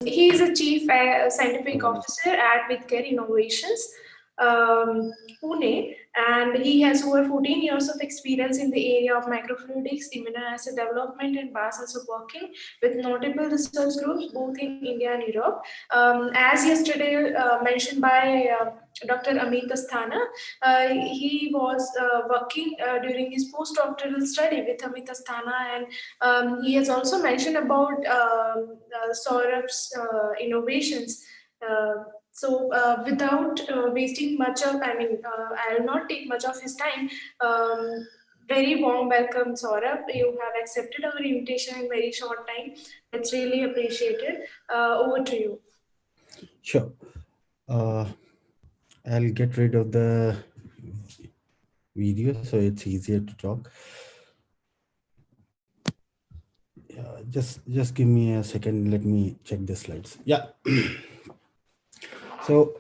He is a chief scientific officer at Vidcare Innovations, Pune, and he has over 14 years of experience in the area of microfluidics, immunoassay development, and BIIS, also working with notable research groups both in India and Europe. As yesterday mentioned by Dr. Amit Asthana, he was working during his postdoctoral study with Amit Asthana, and he has also mentioned about Saurabh's innovations. Without wasting much of, I will not take much of his time. Very warm welcome, Saurabh. You have accepted our invitation in very short time. It's really appreciated. Over to you. Sure. I'll get rid of the video so it's easier to talk. Just give me a second. Let me check the slides. Yeah. So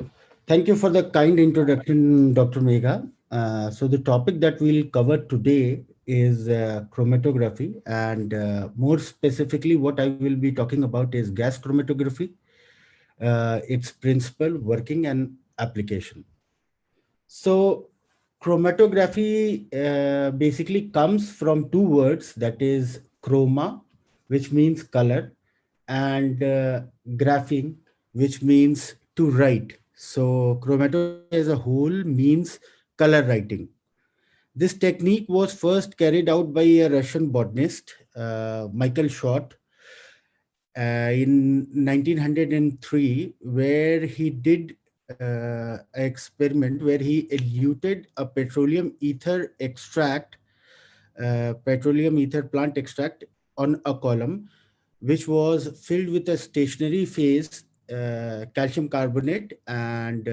thank you for the kind introduction, Dr. Megha. So the topic that we'll cover today is chromatography, and more specifically, what I will be talking about is gas chromatography, its principle, working, and application. So chromatography basically comes from two words, that is chroma, which means color, and graphing, which means to write. So chromatography as a whole means color writing. This technique was first carried out by a Russian botanist, Michael Short, in 1903, where he did an experiment where he eluted a petroleum ether extract, petroleum ether plant extract on a column, which was filled with a stationary phase, calcium carbonate, and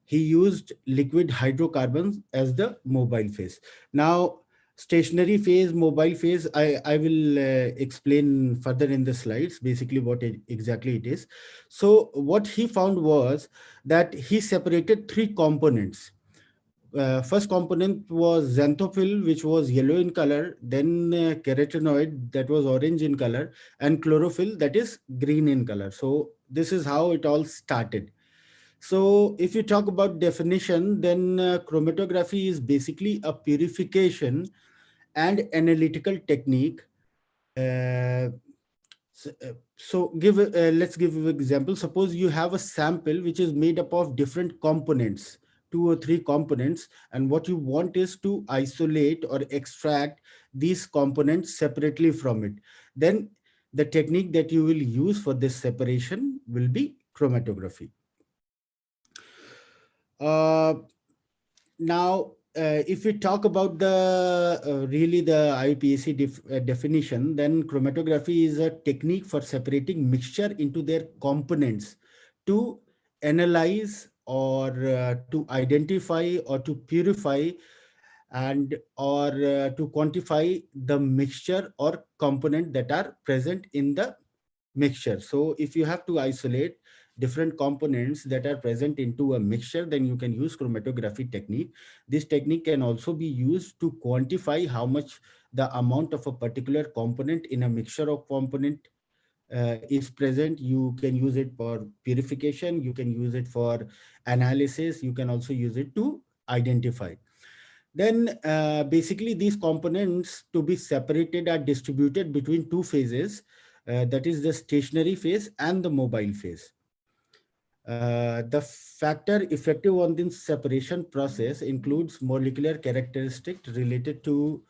he used liquid hydrocarbons as the mobile phase. Now, stationary phase, mobile phase, I will explain further in the slides, basically what exactly it is. So what he found was that he separated three components. First component was xanthophyll, which was yellow in color, then carotenoid, that was orange in color, and chlorophyll, that is green in color. So this is how it all started. So if you talk about definition, then chromatography is basically a purification and analytical technique. Let's give an example. Suppose you have a sample which is made up of different components, two or three components, and what you want is to isolate or extract these components separately from it. Then the technique that you will use for this separation will be chromatography. Now, if we talk about the really the IPAC definition, then chromatography is a technique for separating mixture into their components to analyze or to identify or to purify and or to quantify the mixture or component that are present in the mixture. So if you have to isolate different components that are present into a mixture, then you can use chromatography technique. This technique can also be used to quantify how much the amount of a particular component in a mixture of component is present. You can use it for purification, you can use it for analysis, you can also use it to identify. Then basically these components to be separated are distributed between two phases, that is the stationary phase and the mobile phase. The factor effective on this separation process includes molecular characteristics related to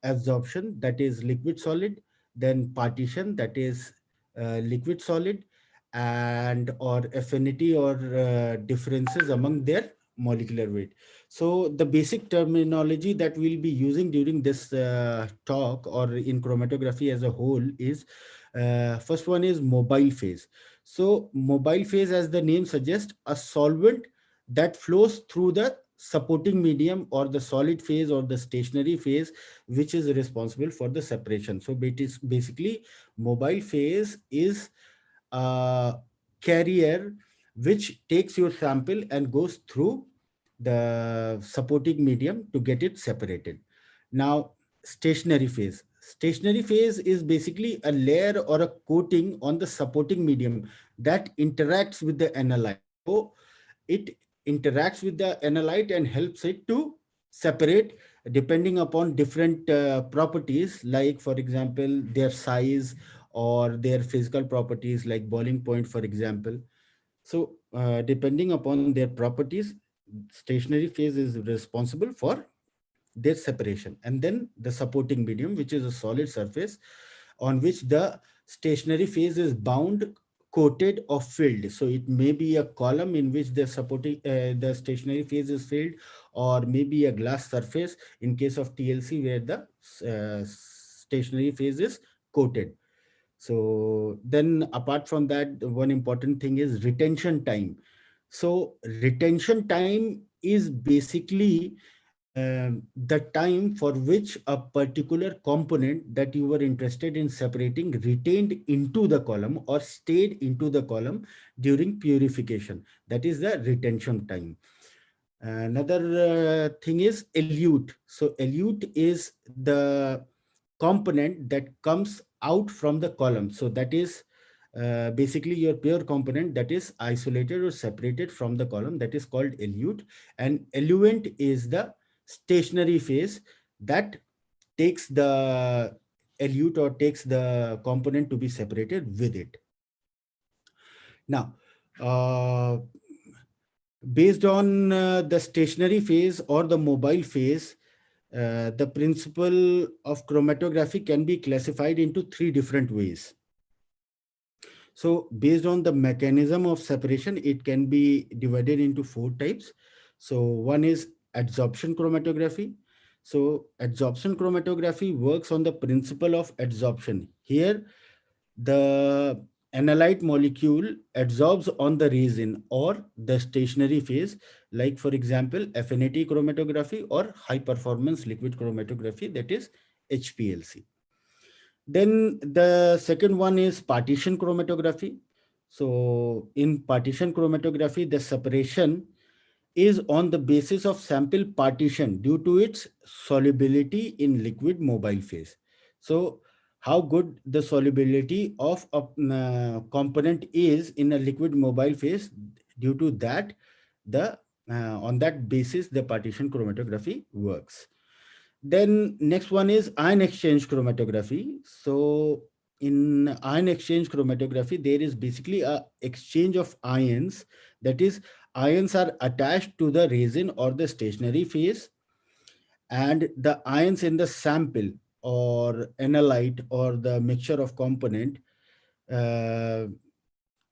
absorption, that is liquid solid, then partition, that is liquid solid, and or affinity or differences among their molecular weight. So the basic terminology that we'll be using during this talk or in chromatography as a whole is first one is mobile phase. So mobile phase, as the name suggests, a solvent that flows through the supporting medium or the solid phase or the stationary phase, which is responsible for the separation. So it is basically mobile phase is a carrier which takes your sample and goes through the supporting medium to get it separated. Now, stationary phase. Stationary phase is basically a layer or a coating on the supporting medium that interacts with the analyte. So it interacts with the analyte and helps it to separate depending upon different properties, like for example their size or their physical properties, like boiling point for example. So depending upon their properties, stationary phase is responsible for their separation. And then the supporting medium, which is a solid surface on which the stationary phase is bound, coated or filled. So it may be a column in which the stationary phase is filled, or maybe a glass surface in case of TLC where the stationary phase is coated. So then apart from that, one important thing is retention time. So retention time is basically the time for which a particular component that you were interested in separating retained into the column or stayed into the column during purification. That is the retention time. Another thing is elute. So elute is the component that comes out from the column. So that is basically your pure component that is isolated or separated from the column, that is called elute. And eluent is the stationary phase that takes the elute or takes the component to be separated with it. Now, uh, based on the stationary phase or the mobile phase, the principle of chromatography can be classified into three different ways. So based on the mechanism of separation, it can be divided into four types. So one is adsorption chromatography. So adsorption chromatography works on the principle of adsorption. Here, the analyte molecule adsorbs on the resin or the stationary phase, like for example, affinity chromatography or high performance liquid chromatography, that is HPLC. Then the second one is partition chromatography. So in partition chromatography, the separation is on the basis of sample partition due to its solubility in liquid mobile phase. So how good the solubility of a component is in a liquid mobile phase, due to that, the on that basis the partition chromatography works. Then next one is ion exchange chromatography. So in ion exchange chromatography, there is basically a exchange of ions. That is, ions are attached to the resin or the stationary phase, and the ions in the sample or analyte or the mixture of component uh,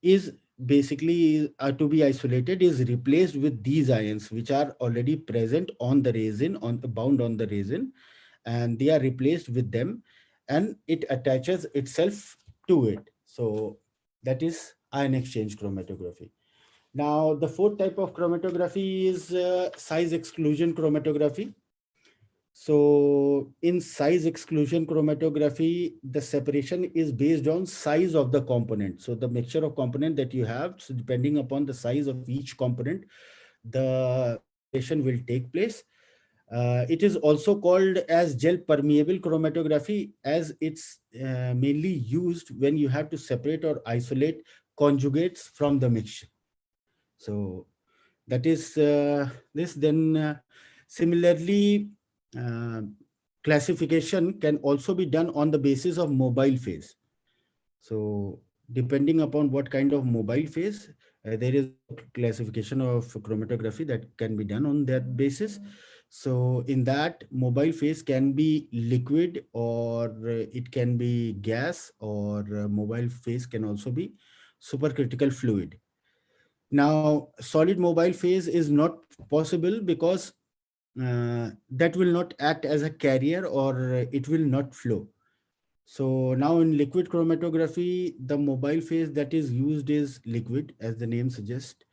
is basically to be isolated, is replaced with these ions which are already present on the resin, on bound on the resin, and they are replaced with them, and it attaches itself to it. So that is ion exchange chromatography. Now the fourth type of chromatography is size exclusion chromatography. So in size exclusion chromatography, the separation is based on size of the component. So the mixture of component that you have, so depending upon the size of each component, the separation will take place. It is also called as gel permeable chromatography, as it's mainly used when you have to separate or isolate conjugates from the mixture. So that is this. Then similarly, uh, classification can also be done on the basis of mobile phase. So depending upon what kind of mobile phase, there is classification of chromatography that can be done on that basis. So in that, mobile phase can be liquid, or it can be gas, or mobile phase can also be supercritical fluid. Now, solid mobile phase is not possible because that will not act as a carrier, or it will not flow. So now in liquid chromatography, the mobile phase that is used is liquid, as the name suggests.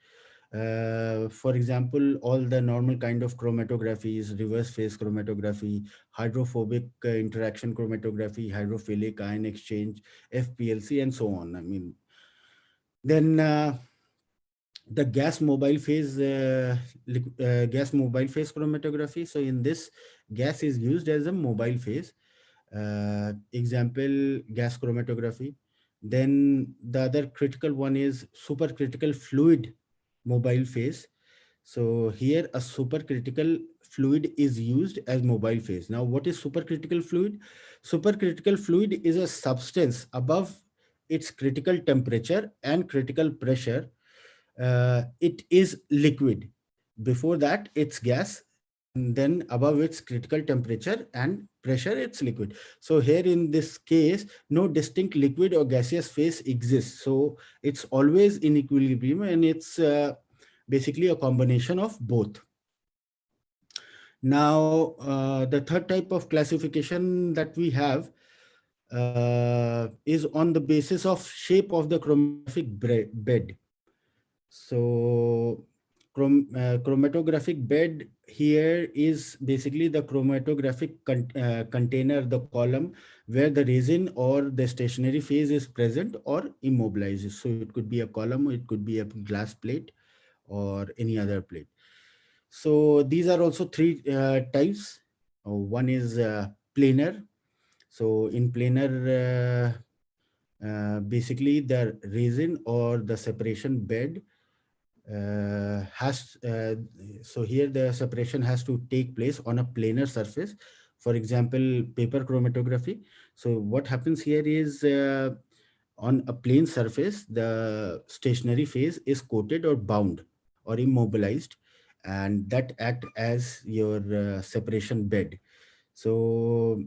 For example, all the normal kind of chromatographies, reverse phase chromatography, hydrophobic interaction chromatography, hydrophilic ion exchange, FPLC, and so on. I mean, then the gas mobile phase chromatography. So in this, gas is used as a mobile phase. Example, gas chromatography. Then the other critical one is supercritical fluid mobile phase. So here a supercritical fluid is used as mobile phase. Now, what is supercritical fluid? Supercritical fluid is a substance above its critical temperature and critical pressure. It is liquid. Before that, it's gas, and then above its critical temperature and pressure, it's liquid. So here in this case, no distinct liquid or gaseous phase exists. So it's always in equilibrium, and it's basically a combination of both. Now, the third type of classification that we have is on the basis of shape of the chromatographic bed. So, chromatographic bed here is basically the chromatographic container, the column where the resin or the stationary phase is present or immobilized. So it could be a column, or it could be a glass plate, or any other plate. So these are also three types. One is planar. So in planar, basically the resin or the separation bed has so here the separation has to take place on a planar surface. For example, paper chromatography. So what happens here is, on a plane surface, the stationary phase is coated or bound or immobilized, and that act as your separation bed. So,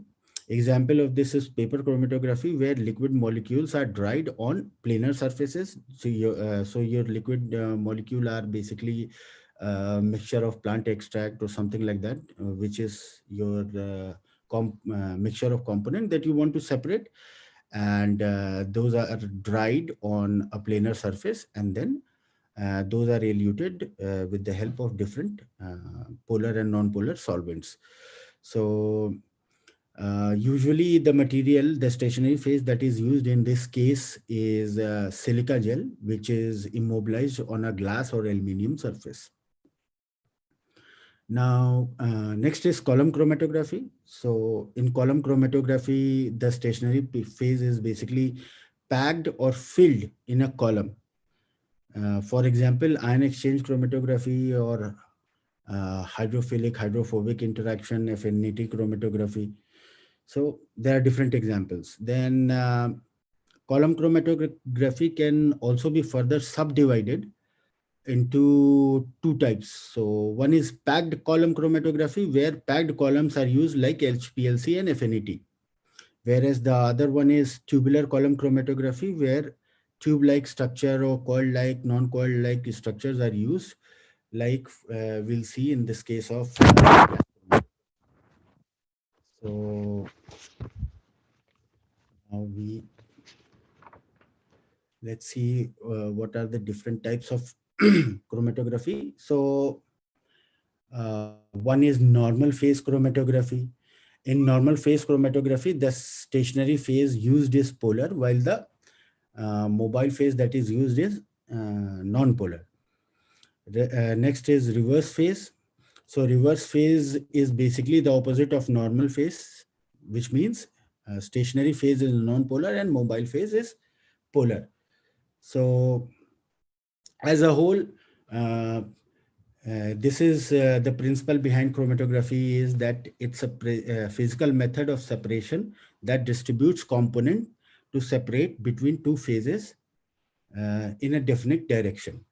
example of this is paper chromatography, where liquid molecules are dried on planar surfaces. So your liquid molecule are basically a mixture of plant extract or something like that, which is your mixture of component that you want to separate, and those are dried on a planar surface, and then those are eluted with the help of different polar and non-polar solvents. So usually the material, the stationary phase that is used in this case is silica gel, which is immobilized on a glass or aluminum surface. Now, next is column chromatography. So in column chromatography, the stationary phase is basically packed or filled in a column. For example, ion exchange chromatography, or hydrophilic hydrophobic interaction affinity chromatography. So there are different examples. Then column chromatography can also be further subdivided into two types. So one is packed column chromatography, where packed columns are used like HPLC and affinity. Whereas the other one is tubular column chromatography, where tube-like structure or coil-like, non-coil-like structures are used, like we'll see in this case of so now we let's see what are the different types of chromatography. So one is normal phase chromatography. In normal phase chromatography, the stationary phase used is polar, while the mobile phase that is used is non-polar. Next is reverse phase. So reverse phase is basically the opposite of normal phase, which means stationary phase is non-polar and mobile phase is polar. So as a whole, uh, this is the principle behind chromatography, is that it's a physical method of separation that distributes component to separate between two phases in a definite direction.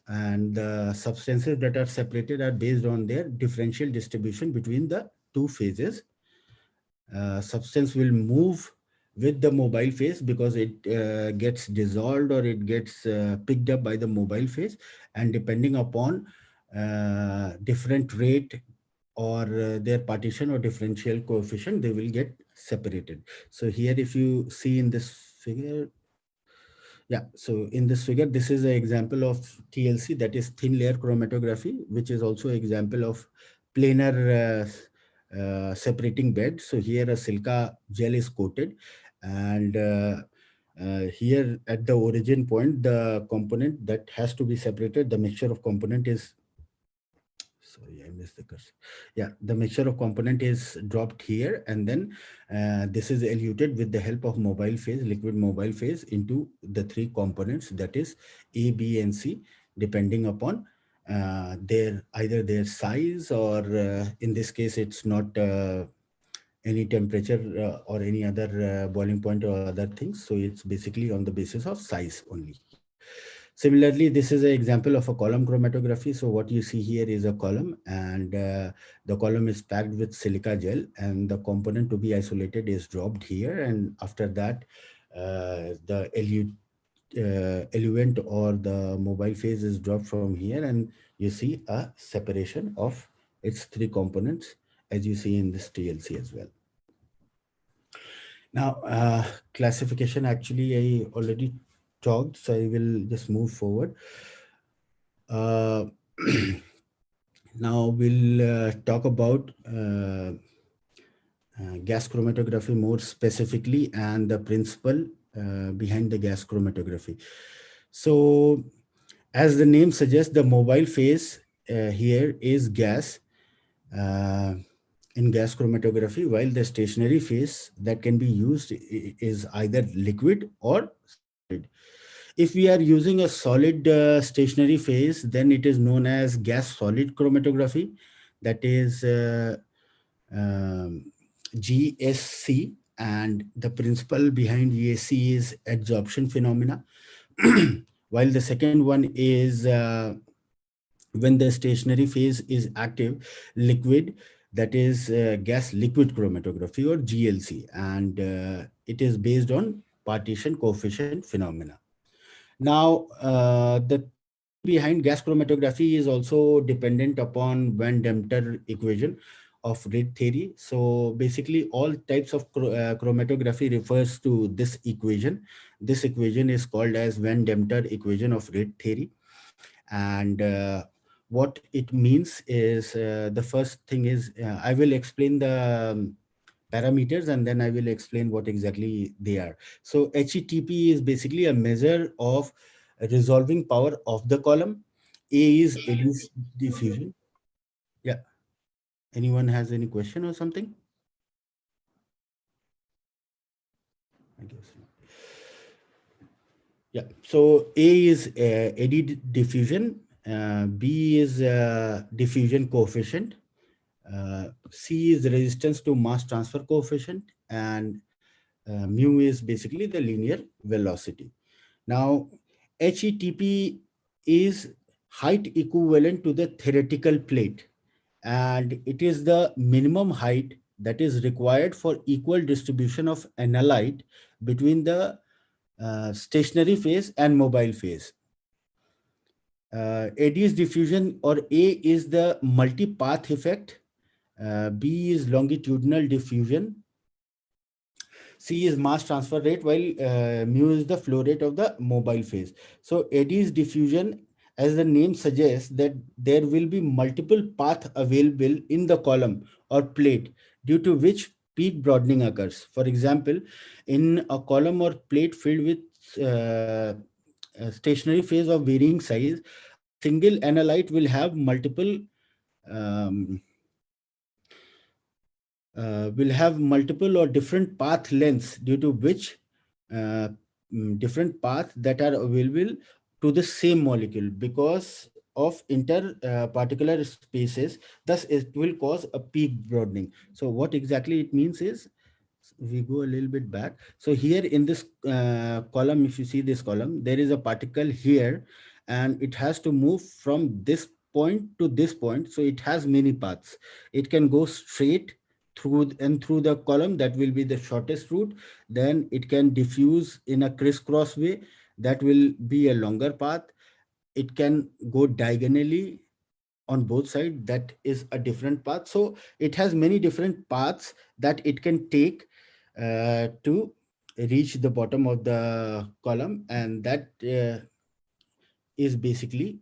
And the substances that are separated are based on their differential distribution between the two phases. Substance will move with the mobile phase because it gets dissolved or it gets picked up by the mobile phase, and depending upon different rate or their partition or differential coefficient, they will get separated. So here if you see in this figure, yeah, so in this figure, this is an example of TLC, that is thin layer chromatography, which is also example of planar separating bed. So here a silica gel is coated, and here at the origin point, the component that has to be separated, the mixture of component is sorry, I missed the cursor. Yeah, the mixture of component is dropped here, and then this is eluted with the help of mobile phase, liquid mobile phase, into the three components, that is A, B, and C, depending upon their either their size, or in this case it's not any temperature or any other boiling point or other things. So it's basically on the basis of size only here. Similarly, this is an example of a column chromatography. So what you see here is a column, and the column is packed with silica gel, and the component to be isolated is dropped here. And after that, the eluent or the mobile phase is dropped from here, and you see a separation of its three components, as you see in this TLC as well. Now, classification, actually, I already talked, so I will just move forward. Uh, Now we'll talk about gas chromatography more specifically, and the principle behind the gas chromatography. So, as the name suggests, the mobile phase here is gas uh, in gas chromatography, while the stationary phase that can be used is either liquid or solid. If we are using a solid stationary phase, then it is known as gas solid chromatography, that is um, GSC, and the principle behind GSC is adsorption phenomena. While the second one is when the stationary phase is active, liquid, that is gas liquid chromatography, or GLC, and it is based on partition coefficient phenomena. Now, the theory behind gas chromatography is also dependent upon Van Demter equation of Reid theory. So basically, all types of chromatography refers to this equation. This equation is called as Van Demter equation of Reid theory, and what it means is, the first thing is, I will explain the parameters, and then I will explain what exactly they are. So HETP is basically a measure of resolving power of the column. A is Eddy's diffusion. Yeah. Anyone has any question or something? I guess. Yeah. So A is eddy diffusion. B is diffusion coefficient. C is resistance to mass transfer coefficient, and mu is basically the linear velocity. Now, HETP is height equivalent to the theoretical plate, and it is the minimum height that is required for equal distribution of analyte between the stationary phase and mobile phase. AD's diffusion, or A, is the multipath effect. B is longitudinal diffusion. C is mass transfer rate, while mu is the flow rate of the mobile phase. So eddy's diffusion, as the name suggests, that there will be multiple paths available in the column or plate, due to which peak broadening occurs. For example, in a column or plate filled with a stationary phase of varying size, a single analyte will have um, multiple or different path lengths, due to which uh, different paths that are available to the same molecule because of inter particular spaces. Thus it will cause a peak broadening. So what exactly it means is, we go a little bit back. So here in this column, if you see this column, there is a particle here, and it has to move from this point to this point. So it has many paths. It can go straight through the column, that will be the shortest route. Then it can diffuse in a crisscross way, that will be a longer path. It can go diagonally on both sides, that is a different path. So it has many different paths that it can take to reach the bottom of the column, and that is basically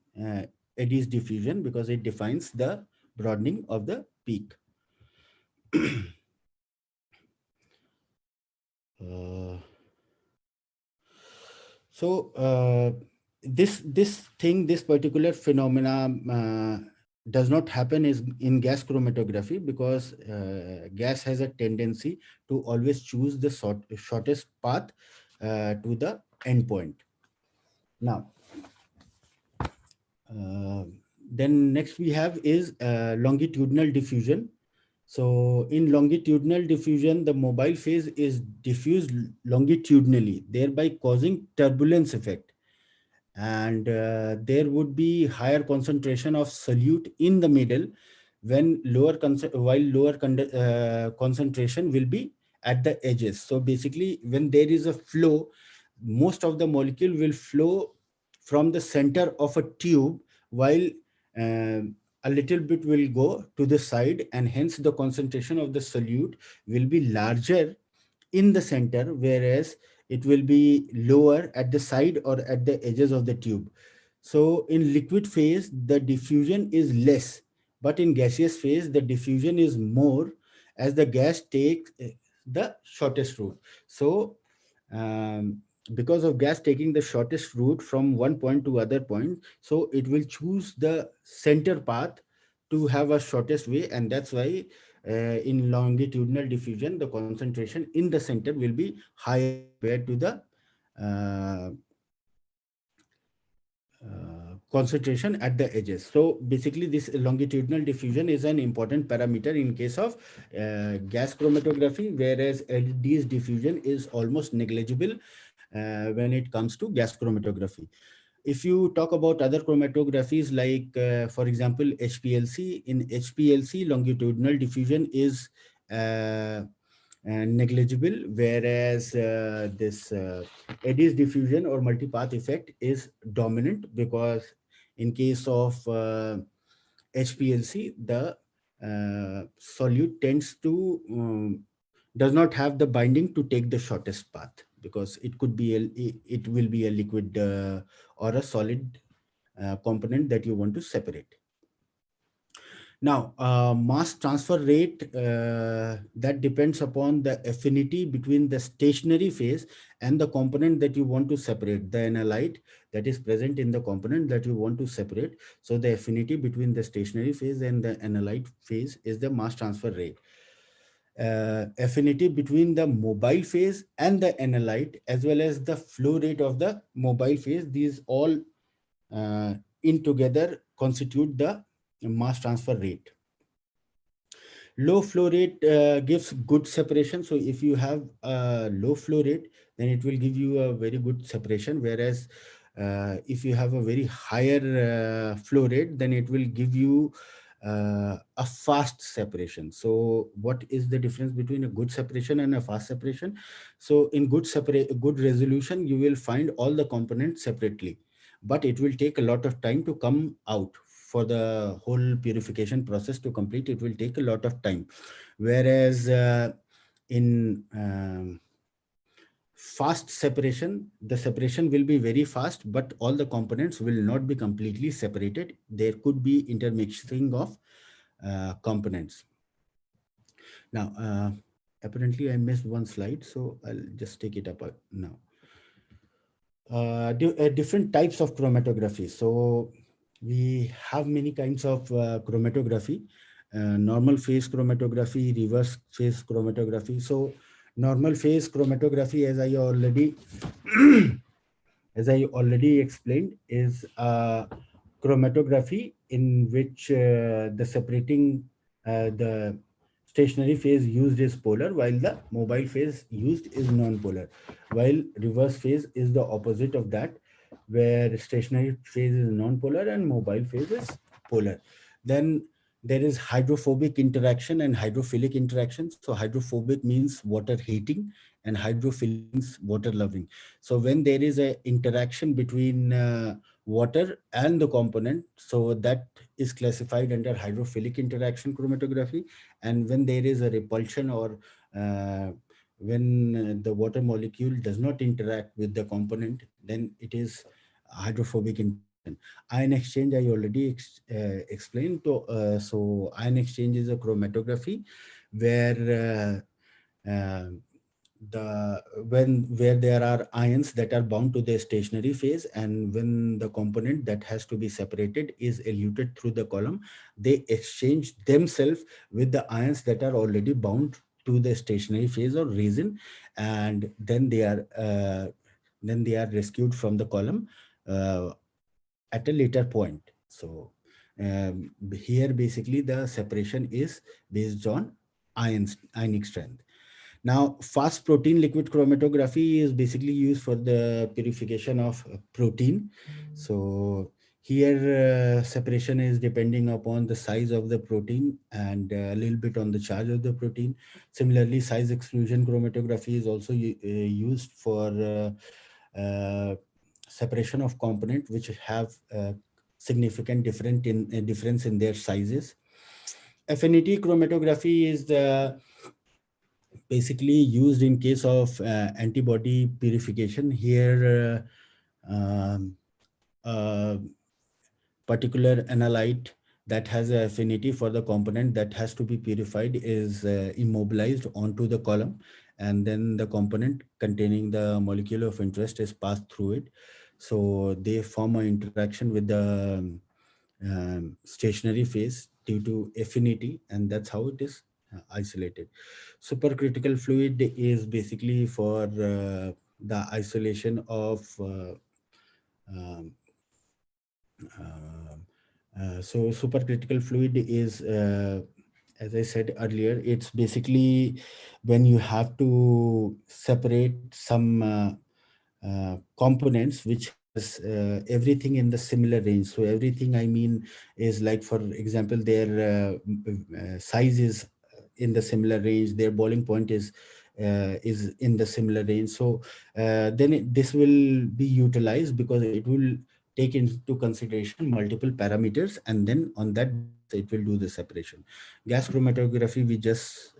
eddy's diffusion, because it defines the broadening of the peak. uh, so this particular phenomena does not happen is in gas chromatography, because gas has a tendency to always choose the shortest path to the endpoint. Now, uh, then next we have is longitudinal diffusion. So in longitudinal diffusion, the mobile phase is diffused longitudinally, thereby causing turbulence effect. And there would be higher concentration of solute in the middle, when while lower concentration will be at the edges. So basically, when there is a flow, most of the molecule will flow from the center of a tube, while a little bit will go to the side, and hence the concentration of the solute will be larger in the center, whereas it will be lower at the side or at the edges of the tube. So in liquid phase, the diffusion is less, but in gaseous phase, the diffusion is more, as the gas takes the shortest route. So um, because of gas taking the shortest route from one point to other point, so it will choose the center path to have a shortest way, and that's why in longitudinal diffusion, the concentration in the center will be higher compared to the uh, concentration at the edges. So basically, this longitudinal diffusion is an important parameter in case of gas chromatography, whereas LD's diffusion is almost negligible when it comes to gas chromatography. If you talk about other chromatographies, like for example HPLC, in HPLC longitudinal diffusion is negligible, whereas this eddy's diffusion or multipath effect is dominant, because in case of HPLC, the solute tends to does not have the binding to take the shortest path, because it could be it will be a liquid or a solid component that you want to separate. Now, mass transfer rate, that depends upon the affinity between the stationary phase and the component that you want to separate, the analyte that is present in the component that you want to separate. So the affinity between the stationary phase and the analyte phase is the mass transfer rate. Affinity between the mobile phase and the analyte, as well as the flow rate of the mobile phase, these all uh, in together constitute the mass transfer rate. Low flow rate gives good separation. So if you have a low flow rate, then it will give you a very good separation. Whereas if you have a very higher flow rate, then it will give you a fast separation. So what is the difference between a good separation and a fast separation? So in good resolution, you will find all the components separately, but it will take a lot of time to come out. For the whole purification process to complete, it will take a lot of time. Whereas in fast separation, the separation will be very fast, but all the components will not be completely separated. There could be intermixing of components. Now, apparently I missed one slide, so I'll just take it up now. Different types of chromatography. So we have many kinds of chromatography: normal phase chromatography, reverse phase chromatography. So normal phase chromatography, as I already explained, is chromatography in which the separating the stationary phase used is polar, while the mobile phase used is non-polar. While reverse phase is the opposite of that, where stationary phase is non-polar and mobile phase is polar. Then there is hydrophobic interaction and hydrophilic interaction. So hydrophobic means water hating, and hydrophilic means water loving. So when there is a interaction between water and the component, so that is classified under hydrophilic interaction chromatography. And when there is a repulsion, or uh, when the water molecule does not interact with the component, then it is hydrophobic interaction. Ion exchange, I already explained. So ion exchange is a chromatography where the when where there are ions that are bound to the stationary phase, and when the component that has to be separated is eluted through the column, they exchange themselves with the ions that are already bound to the stationary phase or resin, and then they are rescued from the column uh, at a later point. So here basically the separation is based on ionic strength. Now, fast protein liquid chromatography is basically used for the purification of protein. So here separation is depending upon the size of the protein and a little bit on the charge of the protein. Similarly, size exclusion chromatography is also used for uh, separation of component which have significant difference in their sizes. Affinity chromatography is the basically used in case of antibody purification. Here, a particular analyte that has an affinity for the component that has to be purified is immobilized onto the column, and then the component containing the molecule of interest is passed through it. So they form an interaction with the stationary phase due to affinity, and that's how it is isolated. Supercritical fluid is basically for the isolation of um, so supercritical fluid is, as I said earlier, it's basically when you have to separate some components which has everything in the similar range. So everything I mean is like, for example, their size is in the similar range, their boiling point is in the similar range. So then this will be utilized because it will take into consideration multiple parameters, and then on that basis it will do the separation. Gas chromatography we just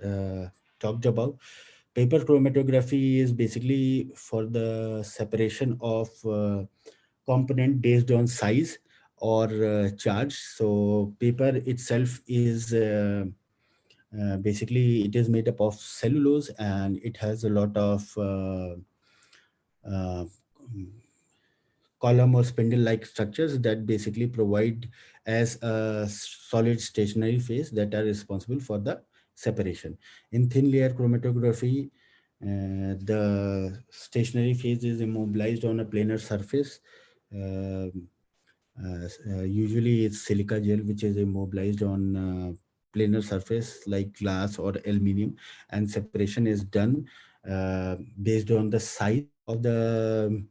talked about. Paper chromatography is basically for the separation of component based on size or charge. So paper itself is basically it is made up of cellulose, and it has a lot of uh, column or spindle-like structures that basically provide as a solid stationary phase that are responsible for the separation. In thin layer chromatography, the stationary phase is immobilized on a planar surface. Um Usually it's silica gel which is immobilized on planar surface like glass or aluminum, and separation is done based on the size of the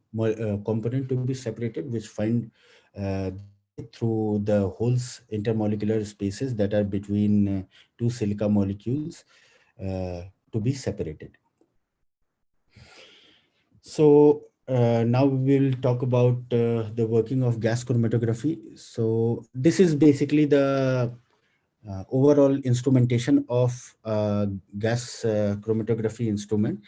component to be separated, which find their way through the holes, intermolecular spaces that are between two silica molecules to be separated. So now we will talk about the working of gas chromatography. So this is basically the overall instrumentation of gas chromatography instrument.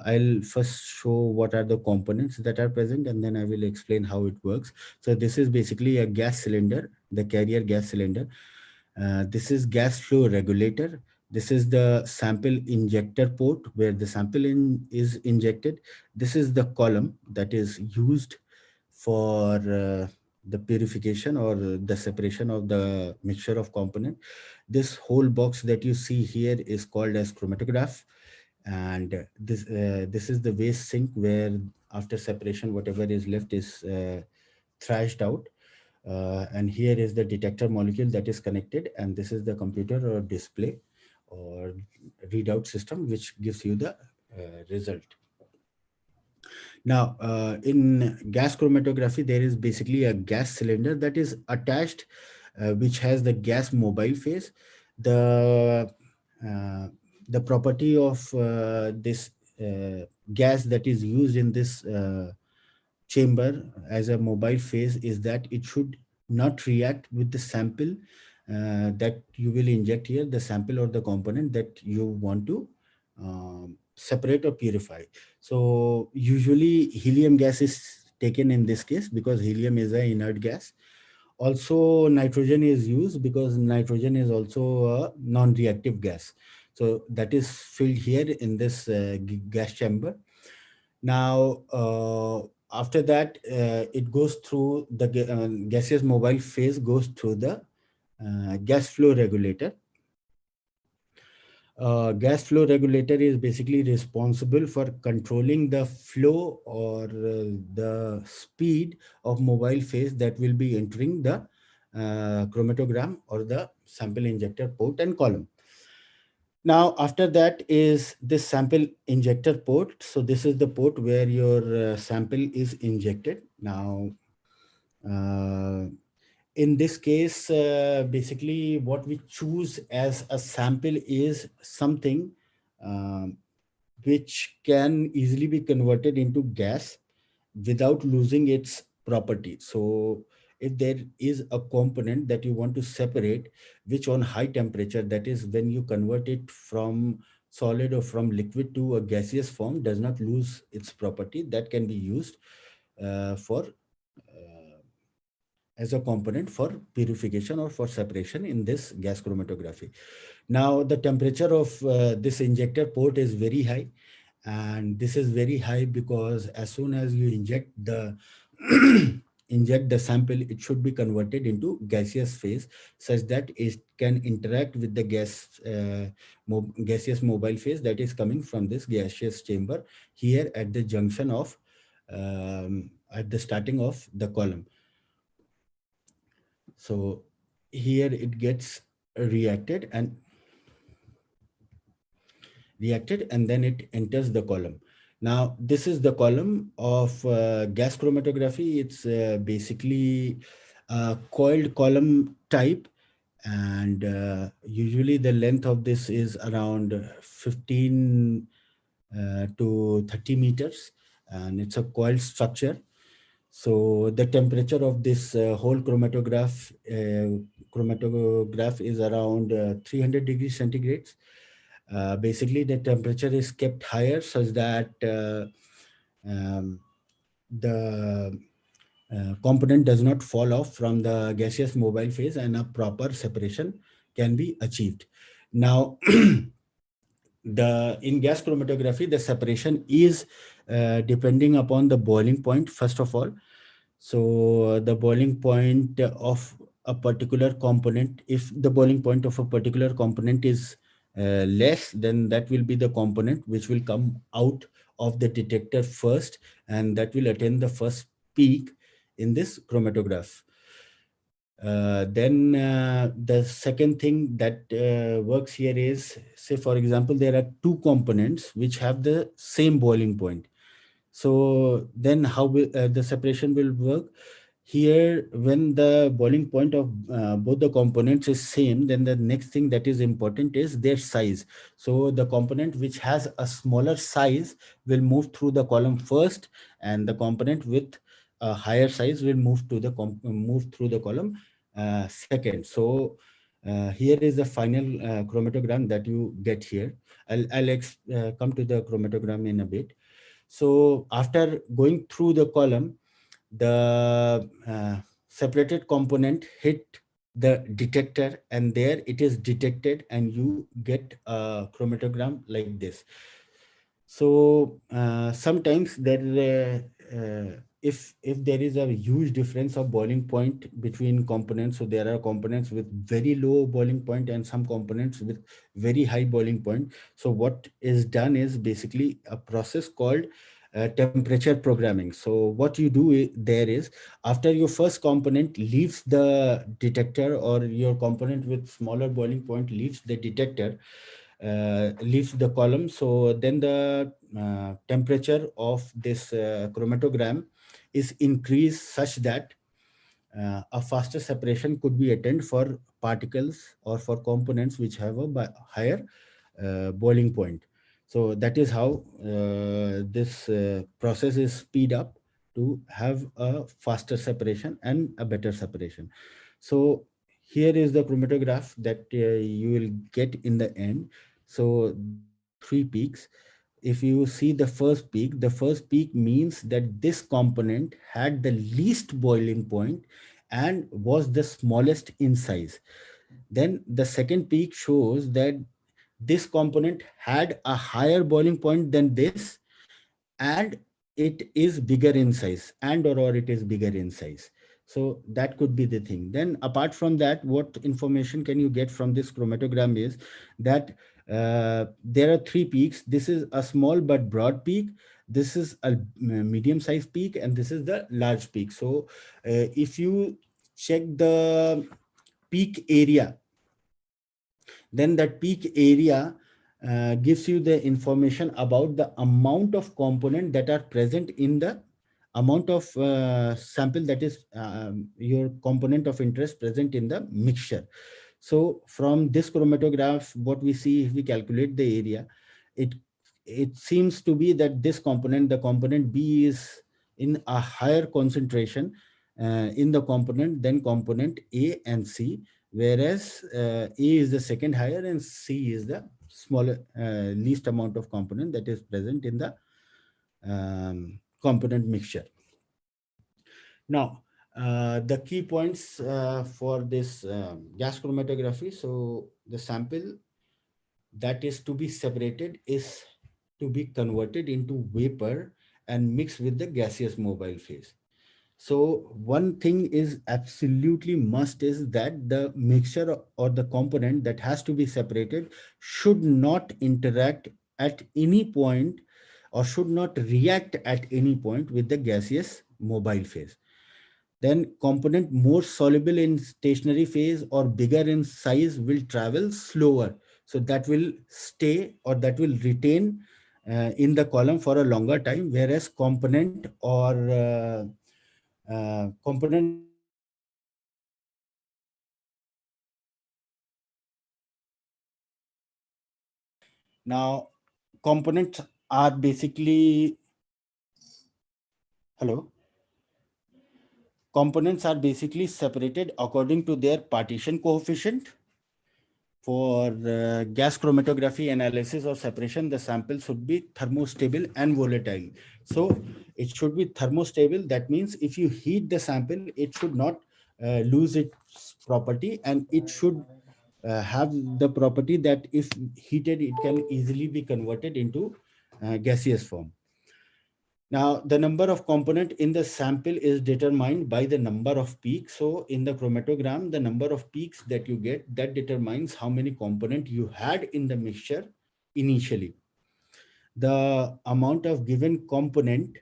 I'll first show what are the components that are present, and then I will explain how it works. So this is basically a gas cylinder, the carrier gas cylinder. This is gas flow regulator. This is the sample injector port where the sample is injected. This is the column that is used for the purification or the separation of the mixture of component. This whole box that you see here is called as chromatograph, and this is the waste sink where after separation whatever is left is thrashed out. And here is the detector molecule that is connected, and this is the computer or display or readout system which gives you the result. Now, in gas chromatography, there is basically a gas cylinder that is attached, which has the gas mobile phase. The uh, the property of this gas that is used in this chamber as a mobile phase is that it should not react with the sample that you will inject here, the sample or the component that you want to separate or purify. So usually helium gas is taken in this case because helium is an inert gas. Also nitrogen is used because nitrogen is also a non-reactive gas. So that is filled here in this gas chamber. Now, after that, it goes through the gaseous mobile phase, goes through the gas flow regulator. Gas flow regulator is basically responsible for controlling the flow or the speed of mobile phase that will be entering the chromatogram or the sample injector port and column. Now, after that is this sample injector port. So this is the port where your sample is injected. Now, uh, in this case, basically what we choose as a sample is something um, which can easily be converted into gas without losing its property. So if there is a component that you want to separate, which on high temperature, that is when you convert it from solid or from liquid to a gaseous form, does not lose its property, that can be used for as a component for purification or for separation in this gas chromatography. Now, the temperature of this injector port is very high, and this is very high because as soon as you inject the inject the sample, it should be converted into gaseous phase such that it can interact with the gaseous mobile phase that is coming from this gaseous chamber here at the junction of at the starting of the column. So here it gets reacted and and then it enters the column. Now this is the column of gas chromatography. It's basically a coiled column type, and usually the length of this is around 15 to 30 meters, and it's a coiled structure. So the temperature of this whole chromatograph is around 300 degrees centigrade. Basically, the temperature is kept higher such that um, the component does not fall off from the gaseous mobile phase and a proper separation can be achieved. Now, the in gas chromatography, the separation is depending upon the boiling point, first of all. So the boiling point of a particular component, if the boiling point of a particular component is less, then that will be the component which will come out of the detector first, and that will attain the first peak in this chromatograph. Then the second thing that works here is, say for example, there are two components which have the same boiling point. So then how will the separation will work? Here, when the boiling point of both the components is same, then the next thing that is important is their size. So the component which has a smaller size will move through the column first, and the component with a higher size will move to the move through the column second. So here is the final chromatogram that you get here. I'll come to the chromatogram in a bit. So after going through the column, the separated component hit the detector, and there it is detected, and you get a chromatogram like this. So sometimes there if there is a huge difference of boiling point between components, so there are components with very low boiling point and some components with very high boiling point. So what is done is basically a process called temperature programming. So what you do there is, after your first component leaves the detector, or your component with smaller boiling point leaves the detector, leaves the column, so then the temperature of this chromatogram is increased such that a faster separation could be attained for particles or for components which have a higher boiling point. So that is how this process is speed up to have a faster separation and a better separation. So here is the chromatograph that you will get in the end. So there are three peaks. If you see the first peak means that this component had the least boiling point and was the smallest in size. Then the second peak shows that this component had a higher boiling point than this, and it is bigger in size, or it is bigger in size. So that could be the thing. Then apart from that, what information can you get from this chromatogram is that there are three peaks. This is a small but broad peak, this is a medium sized peak, and this is the large peak. So if you check the peak area, then that peak area gives you the information about the amount of component that are present in the amount of sample, that is your component of interest present in the mixture. So from this chromatograph, what we see, if we calculate the area, it it seems to be that this component, the component B, is in a higher concentration in the component than component A and C, whereas A is the second higher and C is the smaller, least amount of component that is present in the component mixture. Now, the key points for this gas chromatography. So the sample that is to be separated is to be converted into vapor and mixed with the gaseous mobile phase. So one thing is absolutely must is that the mixture or the component that has to be separated should not interact at any point, or should not react at any point with the gaseous mobile phase. Then component more soluble in stationary phase or bigger in size will travel slower. So that will stay, or that will retain in the column for a longer time, whereas component or component that has to be separated according to their partition coefficient will travel slower. Now, components are basically, hello, components are basically separated according to their partition coefficient. For gas chromatography analysis or separation, the sample should be thermostable and volatile. So it should be thermostable. That means if you heat the sample, it should not lose its property, and it should have the property that if heated, it can easily be converted into gaseous form. Now, the number of component in the sample is determined by the number of peaks. So in the chromatogram, the number of peaks that you get, that determines how many component you had in the mixture initially. The amount of given component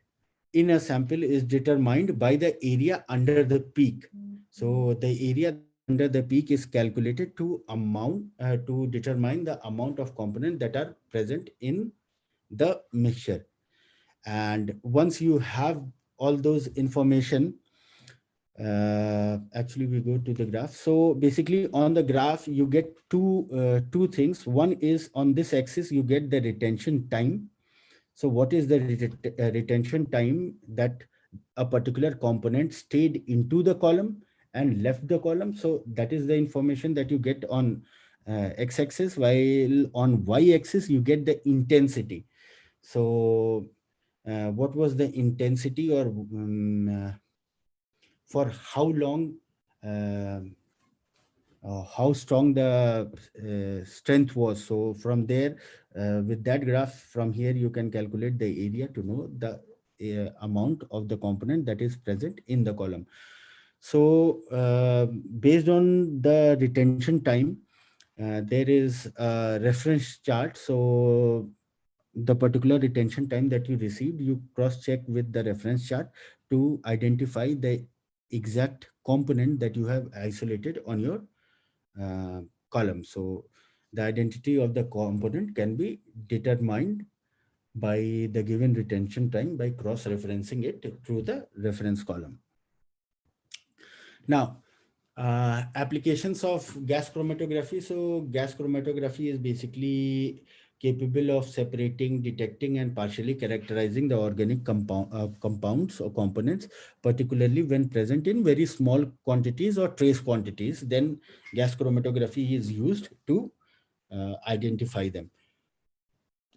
in a sample is determined by the area under the peak. So the area that is under the peak is calculated to determine the amount of component that are present in the mixture. And once you have all those information, actually we go to the graph. So basically on the graph you get two things. One is on this axis you get the retention time. So what is the retention time that a particular component stayed into the column and left the column? So that is the information that you get on x-axis, while on y-axis you get the intensity. So what was the intensity, or for how long, uh, how strong the strength was. So from there, with that graph, from here you can calculate the area to know the amount of the component that is present in the column. So based on the retention time, there is a reference chart. So the particular retention time that you received, you cross check with the reference chart to identify the exact component that you have isolated on your column. So the identity of the component can be determined by the given retention time by cross referencing it through the reference column. Now, applications of gas chromatography. So gas chromatography is basically capable of separating, detecting, and partially characterizing the organic compounds or components, particularly when present in very small quantities or trace quantities. Then gas chromatography is used to identify them.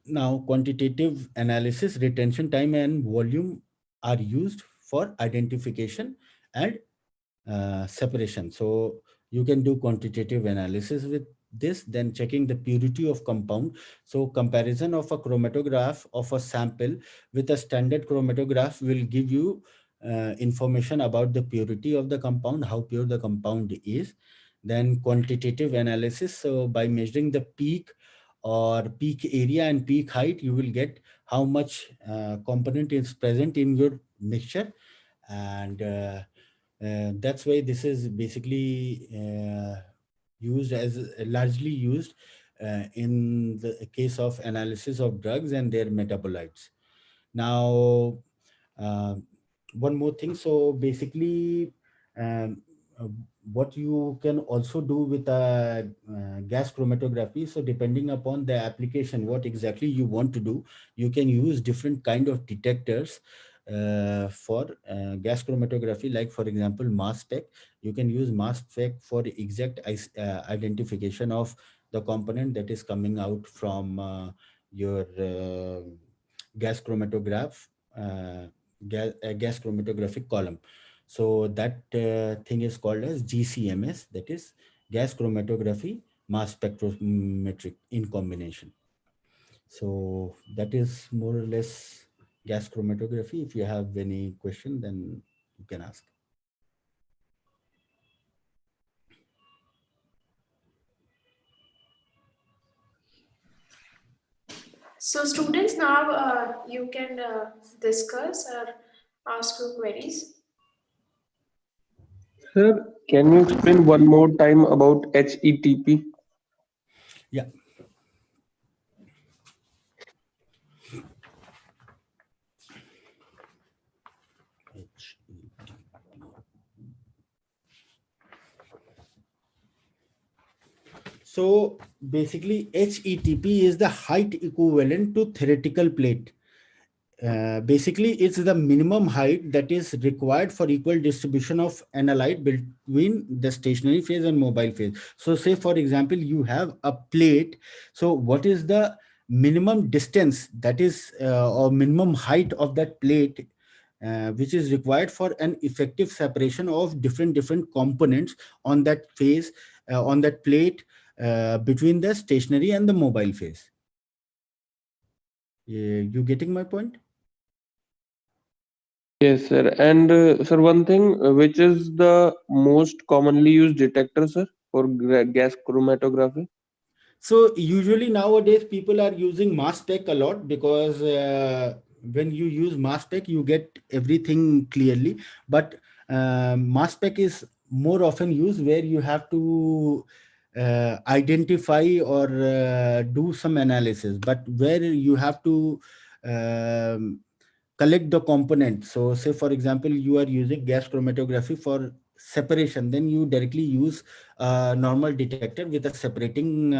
Now, quantitative analysis, retention time, and volume are used for identification and separation. So you can do quantitative analysis with this, then checking the purity of compound. So comparison of a chromatograph of a sample with a standard chromatograph will give you information about the purity of the compound, how pure the compound is. Then quantitative analysis. So by measuring the peak or peak area and peak height, you will get how much component is present in your mixture. And that's why this is basically used as largely used in the case of analysis of drugs and their metabolites. Now, uh, one more thing. So basically, um, uh, what you can also do with gas chromatography. So depending upon the application, what exactly you want to do, you can use different kind of detectors for gas chromatography. Like for example, mass spec. You can use mass spec for exact identification of the component that is coming out from your gas chromatograph, gas chromatographic column. So that thing is called as GCMS, that is gas chromatography mass spectrometric in combination. So that is more or less gas chromatography. If you have any question, then you can ask. So students, now you can discuss or ask your queries. Sir, can you explain one more time about HETP? Yeah. So basically, HETP is the height equivalent to theoretical plate. Basically, it's the minimum height that is required for equal distribution of analyte between the stationary phase and mobile phase. So, say for example, you have a plate. So, what is the minimum distance that is, or minimum height of that plate, which is required for an effective separation of different components on that phase, on that plate, between the stationary and the mobile phase. You getting my point? Yes, sir. And sir, one thing, which is the most commonly used detector, sir, for gas chromatography? So usually nowadays people are using mass spec a lot, because when you use mass spec, you get everything clearly. But mass spec is more often used where you have to identify or do some analysis, but where you have to um, collect the component. So say for example, you are using gas chromatography for separation, then you directly use a normal detector with a separating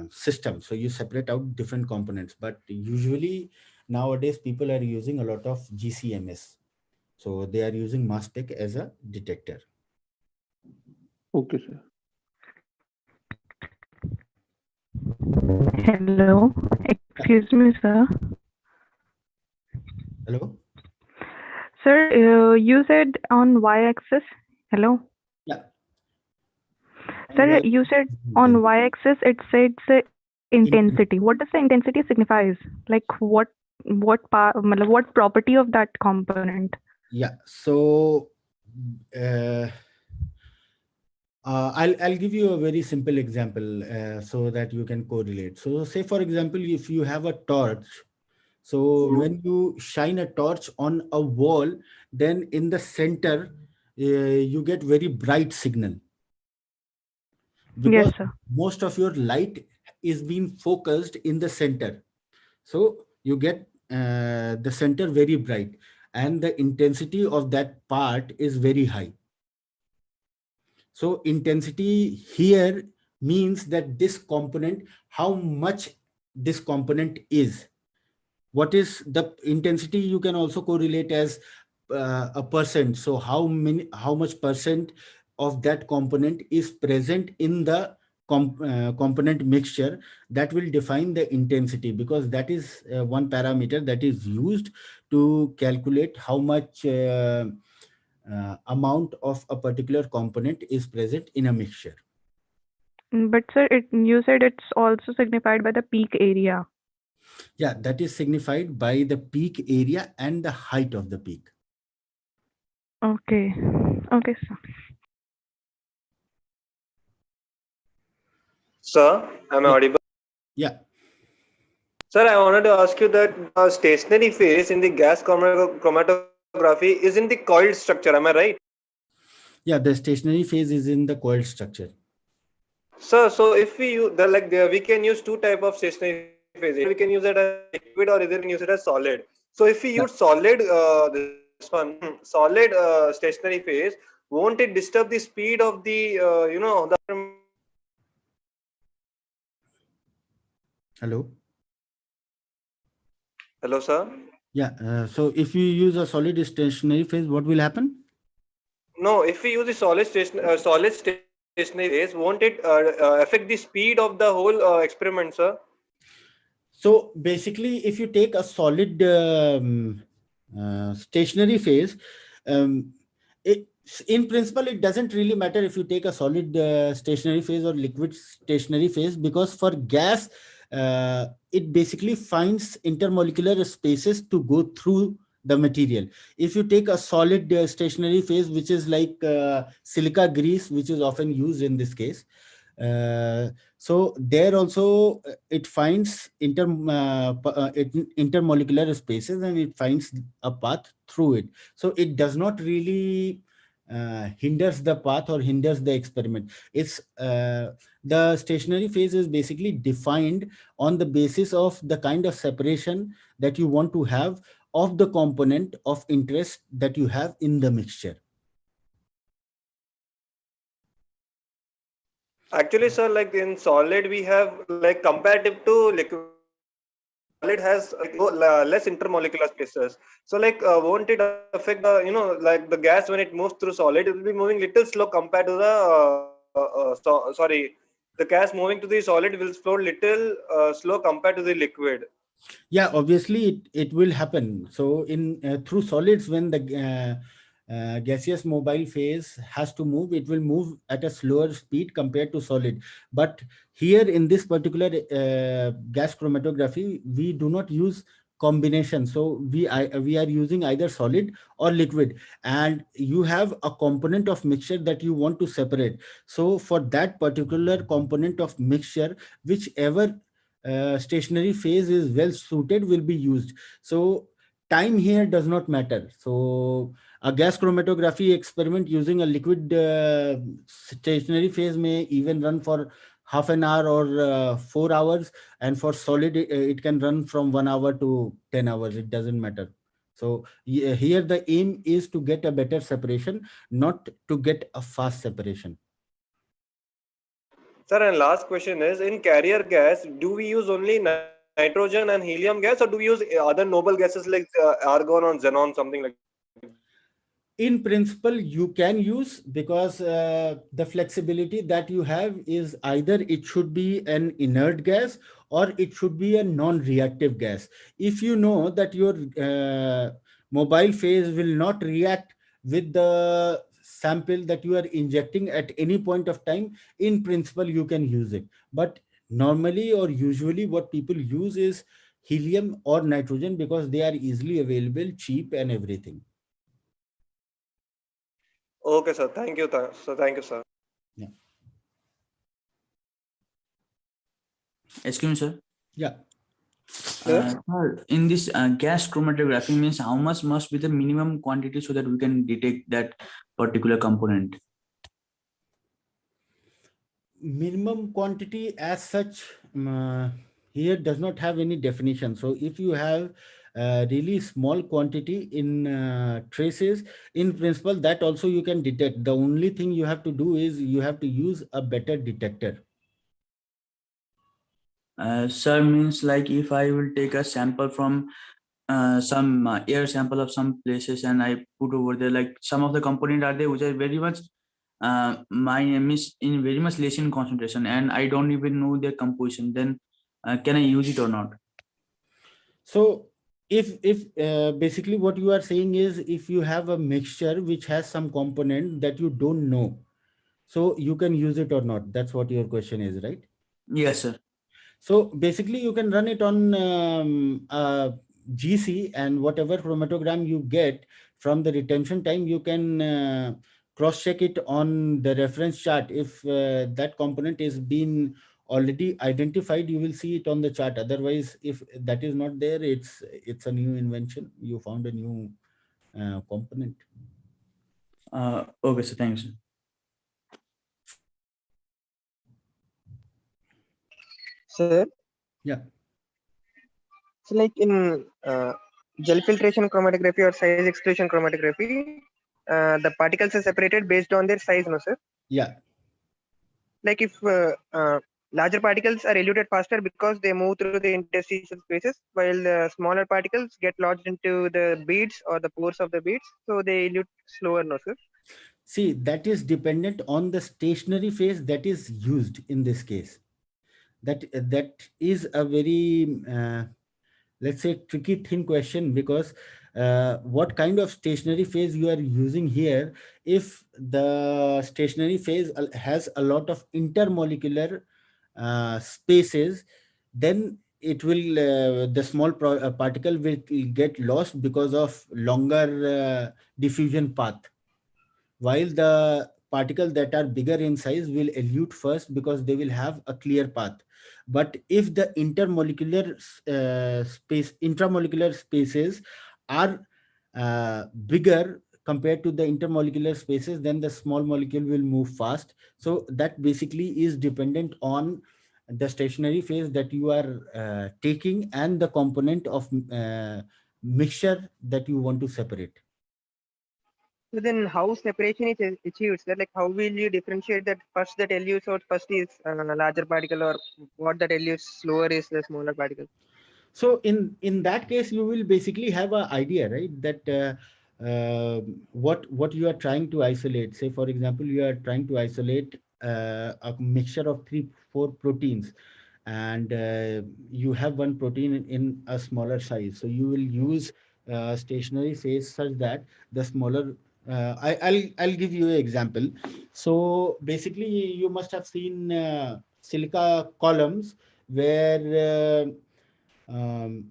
system. So you separate out different components. But usually nowadays people are using a lot of GCMS. So they are using mass spec as a detector. Okay, sir. Hello, excuse me, sir. Hello? Sir, you said on y-axis. Hello, Yeah. On sir. Y You said intensity. on y-axis it says intensity. Intensity. What does the intensity signifies? Like what part? What property of that component? Yeah. So uh, I'll give you a very simple example so that you can correlate. So say for example, if you have a torch. So when you shine a torch on a wall, then in the center, you get very bright signal, Yes, because sir. most of your light is being focused in the center. So you get the center very bright, and the intensity of that part is very high. So intensity here means that this component, how much this component is. What is the intensity? You can also correlate as a percent. So how much percent of that component is present in the component mixture, that will define the intensity, because that is one parameter that is used to calculate how much amount of a particular component is present in a mixture. But sir, you said it's also signified by the peak area. Yeah, that is signified by the peak area and the height of the peak. Okay. Okay, sir. Sir, am I Yeah. audible? Yeah. Sir, I wanted to ask you that the stationary phase in the gas chromatography is in the coiled structure. Am I right? Yeah, the stationary phase is in the coiled structure. Sir, so if we use we can use two type of stationary phase. Either we can use it as liquid or either we can use it as solid. So if we Yeah. use solid, this one solid stationary phase, won't it disturb the speed of the the Hello. hello, sir? Yeah. So if you use a solid stationary phase, what will happen? No, if we use the solid stationary phase, won't it affect the speed of the whole experiment, sir? So basically, if you take a solid stationary phase, um, it, in principle, it doesn't really matter if you take a solid stationary phase or liquid stationary phase, because for gas, it basically finds intermolecular spaces to go through the material. If you take a solid stationary phase, which is like silica grease, which is often used in this case, so there also it finds intermolecular spaces, and it finds a path through it. So it does not really hinders the path or hinders the experiment. It's the stationary phase is basically defined on the basis of the kind of separation that you want to have of the component of interest that you have in the mixture. Actually, sir, like in solid, we have like comparative to liquid, solid has less intermolecular spaces. So, like, won't it affect the like the gas when it moves through solid? It will be moving little slow compared to the sorry, the gas moving to the solid will flow little slow compared to the liquid. Yeah, obviously it will happen. So in through solids, when the gaseous mobile phase has to move, it will move at a slower speed compared to solid. But here in this particular gas chromatography, we do not use combination. So we are using either solid or liquid, and you have a component of mixture that you want to separate. So for that particular component of mixture, whichever stationary phase is well suited will be used. So time here does not matter. So a gas chromatography experiment using a liquid stationary phase may even run for half an hour or 4 hours, and for solid it can run from 1 hour to 10 hours. It doesn't matter. So here the aim is to get a better separation, not to get a fast separation. Sir, and last question is, in carrier gas, do we use only nitrogen and helium gas, or do we use other noble gases like argon or xenon, something like that? In principle, you can use, because the flexibility that you have is either it should be an inert gas or it should be a non-reactive gas. If you know that your mobile phase will not react with the sample that you are injecting at any point of time, in principle you can use it. But normally or usually what people use is helium or nitrogen, because they are easily available, cheap and everything. Okay, sir. Thank you, sir. Thank you, sir. Yeah. Excuse me, sir. Yeah. Yes. Sir, in this gas chromatography means how much must be the minimum quantity so that we can detect that particular component? Minimum quantity as such here does not have any definition. So if you have really small quantity in traces, in principle that also you can detect. The only thing you have to do is you have to use a better detector. Sir, means like if I will take a sample from some air sample of some places and I put over there, like some of the component are there which are very much my miss in very much less in concentration, and I don't even know their composition, then can I use it or not? So if basically what you are saying is, if you have a mixture which has some component that you don't know, So you can use it or not. That's what your question is, right? Yes, sir. So basically, you can run it on GC, and whatever chromatogram you get from the retention time, you can cross check it on the reference chart. If that component is been already identified, you will see it on the chart. Otherwise, if that is not there, it's a new invention. You found a new component. Okay, sir. Thanks, sir. Sir, Yeah. so like in gel filtration chromatography or size exclusion chromatography, the particles are separated based on their size, no sir? Yeah. Like if larger particles are eluted faster because they move through the interstitial spaces, while the smaller particles get lodged into the beads or the pores of the beads, so they elute slower, no sir? See, that is dependent on the stationary phase that is used in this case. That is a very let's say tricky thin question, because what kind of stationary phase you are using here. If the stationary phase has a lot of intermolecular spaces, then it will the small particle will get lost because of longer diffusion path, while the particles that are bigger in size will elute first because they will have a clear path. But if the intramolecular spaces are bigger compared to the intermolecular spaces, then the small molecule will move fast. So that basically is dependent on the stationary phase that you are taking and the component of mixture that you want to separate. So then how separation is achieved, sir? Like how will you differentiate that first that elutes out first is a larger particle, or what that elutes slower is the smaller particle? So in that case, you will basically have an idea, right? That what you are trying to isolate. Say, for example, you are trying to isolate a mixture of 3 4 proteins, and you have one protein in a smaller size. So you will use stationary phase such that the smaller. I'll give you an example. So basically, you must have seen silica columns where.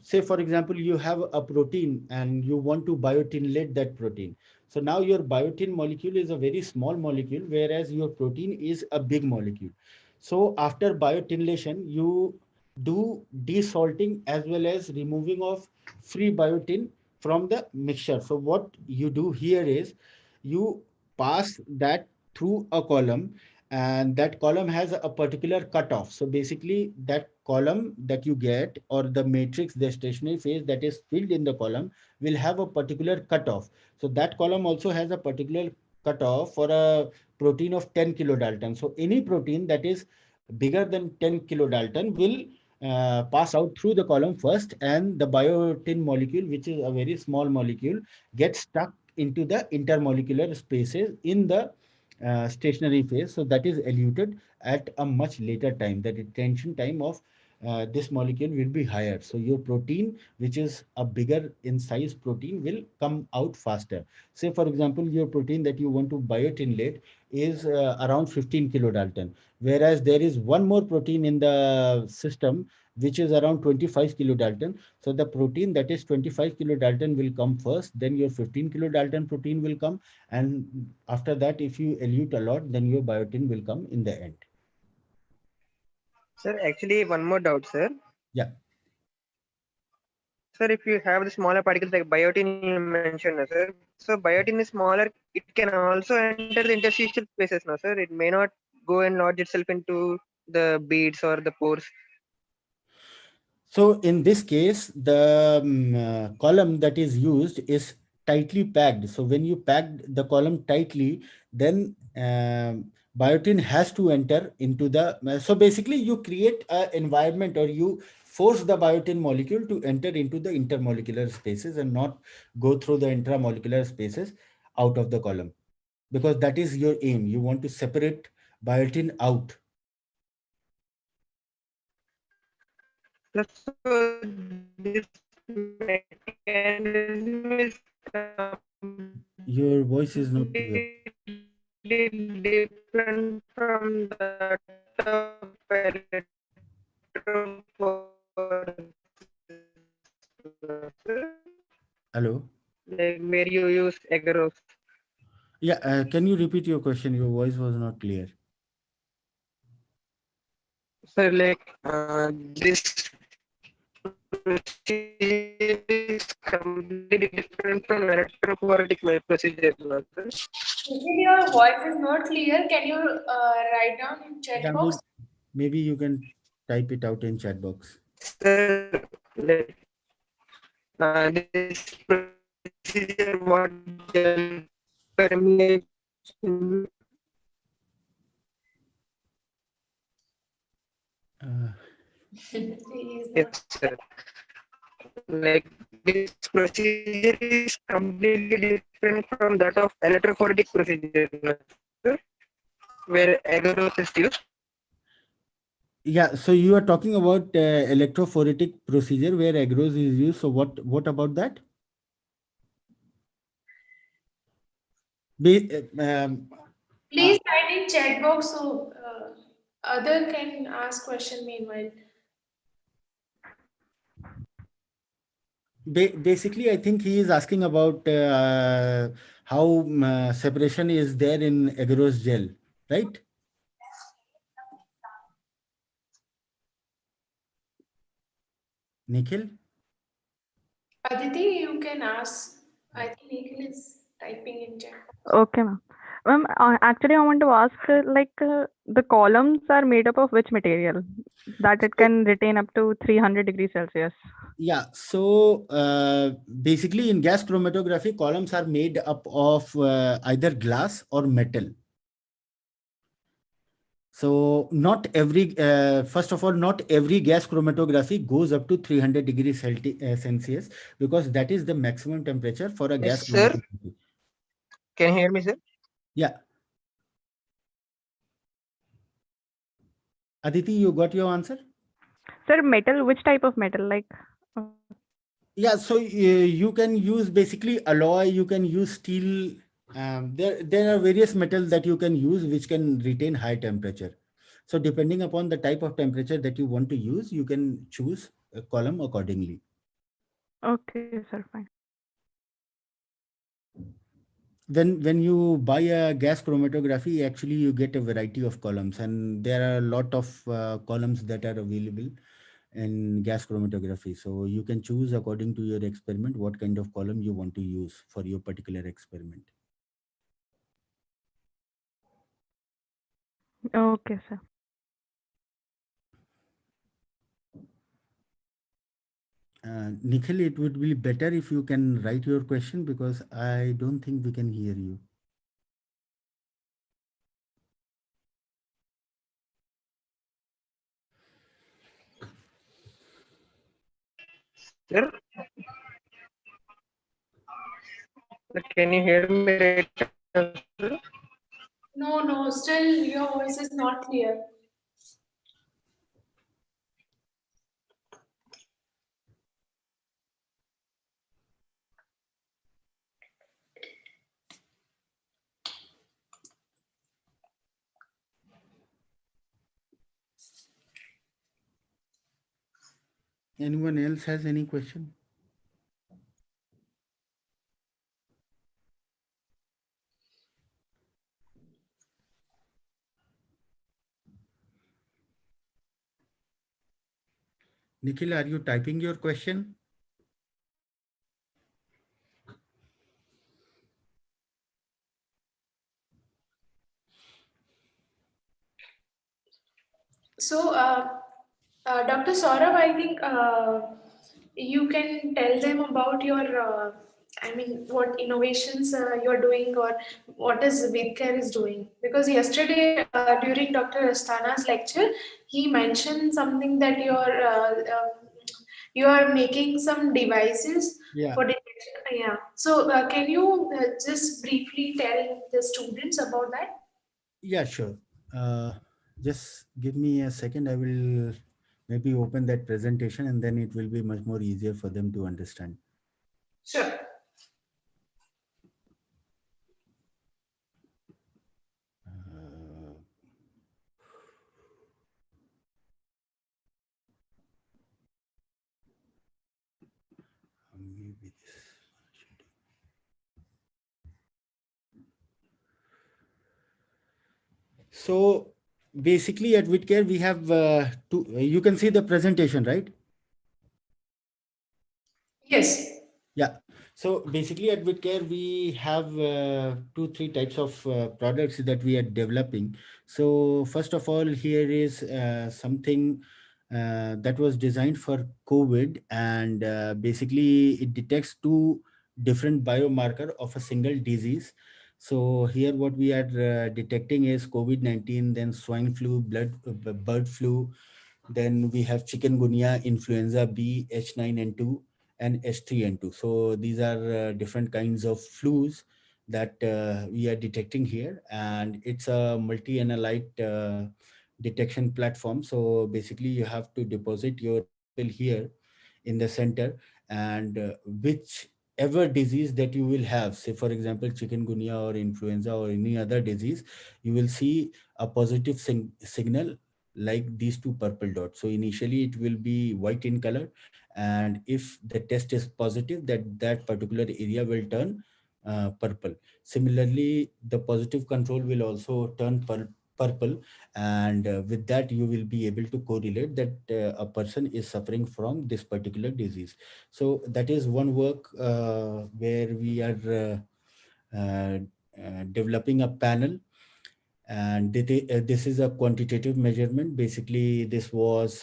Say for example, you have a protein and you want to biotinylate that protein. So now your biotin molecule is a very small molecule, whereas your protein is a big molecule. So after biotinylation, you do desalting as well as removing of free biotin from the mixture. So what you do here is you pass that through a column, and that column has a particular cutoff. So basically, that column that you get, or the matrix, the stationary phase that is filled in the column, will have a particular cutoff. So that column also has a particular cutoff for a protein of 10 kilodalton. So any protein that is bigger than 10 kilodalton will pass out through the column first, and the biotin molecule, which is a very small molecule, gets stuck into the intermolecular spaces in the stationary phase. So that is eluted at a much later time. The retention time of this molecule will be higher. So your protein, which is a bigger in size protein, will come out faster. Say for example, your protein that you want to biotinylate is around 15 kilodalton, whereas there is one more protein in the system which is around 25 kilodalton. So the protein that is 25 kilodalton will come first, then your 15 kilodalton protein will come, and after that, if you elute a lot, then your biotin will come in the end. Sir, actually one more doubt, sir. Yeah. Sir, if you have the smaller particles like biotin you mentioned, no, sir. So biotin is smaller, it can also enter the interstitial spaces, no, sir. It may not go and lodge itself into the beads or the pores. So in this case, the column that is used is tightly packed. So when you packed the column tightly, then biotin has to enter into the. So basically, you create an environment, or you force the biotin molecule to enter into the intermolecular spaces and not go through the intramolecular spaces out of the column, because that is your aim. You want to separate biotin out. So this mechanism is Your voice is not clear. completely different from that of Hello. like where you use agarose. Yeah, can you repeat your question? Your voice was not clear. So like this procedure is completely different from electrophoretic procedure. If your voice is not clear, can you write down in chat Yeah, box? maybe you can type it out in chat box. Sir, like this procedure what gel permeation. Uh, He is Yes, not. sir. Like this procedure is completely different from that of electrophoretic procedure, sir, where agarose is used. yeah, so you are talking about electrophoretic procedure where agarose is used. So what about that? Please write in chat box so other can ask question meanwhile. Basically, I think he is asking about how separation is there in agarose gel, right? Nikhil? Aditi, you can ask. I think Nikhil is typing in chat. Okay, ma'am. Ma'am, actually, I want to ask, the columns are made up of which material that it can retain up to 300 degrees Celsius? Yeah, so basically in gas chromatography, columns are made up of either glass or metal. So not every, first of all, not every gas chromatography goes up to 300 degrees Celsius, because that is the maximum temperature for a gas Yes, sir. chromatography. Can you hear me, sir? Yeah. Aditi, you got your answer? Sir, metal, which type of metal? Yeah, so you can use basically alloy, you can use steel. There are various metals that you can use which can retain high temperature. So depending upon the type of temperature that you want to use, you can choose a column accordingly. Okay, sir, fine. When you buy a gas chromatography, actually you get a variety of columns, and there are a lot of columns that are available in gas chromatography. So you can choose according to your experiment what kind of column you want to use for your particular experiment. Okay, sir. Nikhil, it would be better if you can write your question, because I don't think we can hear you. Sir, can you hear me right now, sir? No, still your voice is not clear. Anyone else has any question? Nikhil, are you typing your question? So, Dr. Saurabh, I think you can tell them about your, what innovations you're doing, or what is Vidcare is doing. Because yesterday, during Dr. Astana's lecture, he mentioned something that you are making some devices Yeah. for detection. Yeah. So, can you just briefly tell the students about that? Yeah, sure. Just give me a second. I will maybe open that presentation, and then it will be much more easier for them to understand. Sure. So basically at Whitcare, we have two, you can see the presentation, right? Yes. Yeah. So basically at Whitcare, we have two, three types of products that we are developing. So first of all, here is something that was designed for COVID, and basically it detects two different biomarker of a single disease. So here what we are detecting is COVID-19, then swine flu, bird flu, then we have chikungunya, influenza B, H9N2, and H3N2. So these are different kinds of flus that we are detecting here, and it's a multi-analyte detection platform. So basically, you have to deposit your sample here in the center, and whichever disease that you will have, say for example chikungunya or influenza or any other disease, you will see a positive signal like these two purple dots. So initially it will be white in color, and if the test is positive, that particular area will turn purple. Similarly, the positive control will also turn purple, and with that you will be able to correlate that a person is suffering from this particular disease. So that is one work where we are developing a panel, and this is a quantitative measurement. Basically this was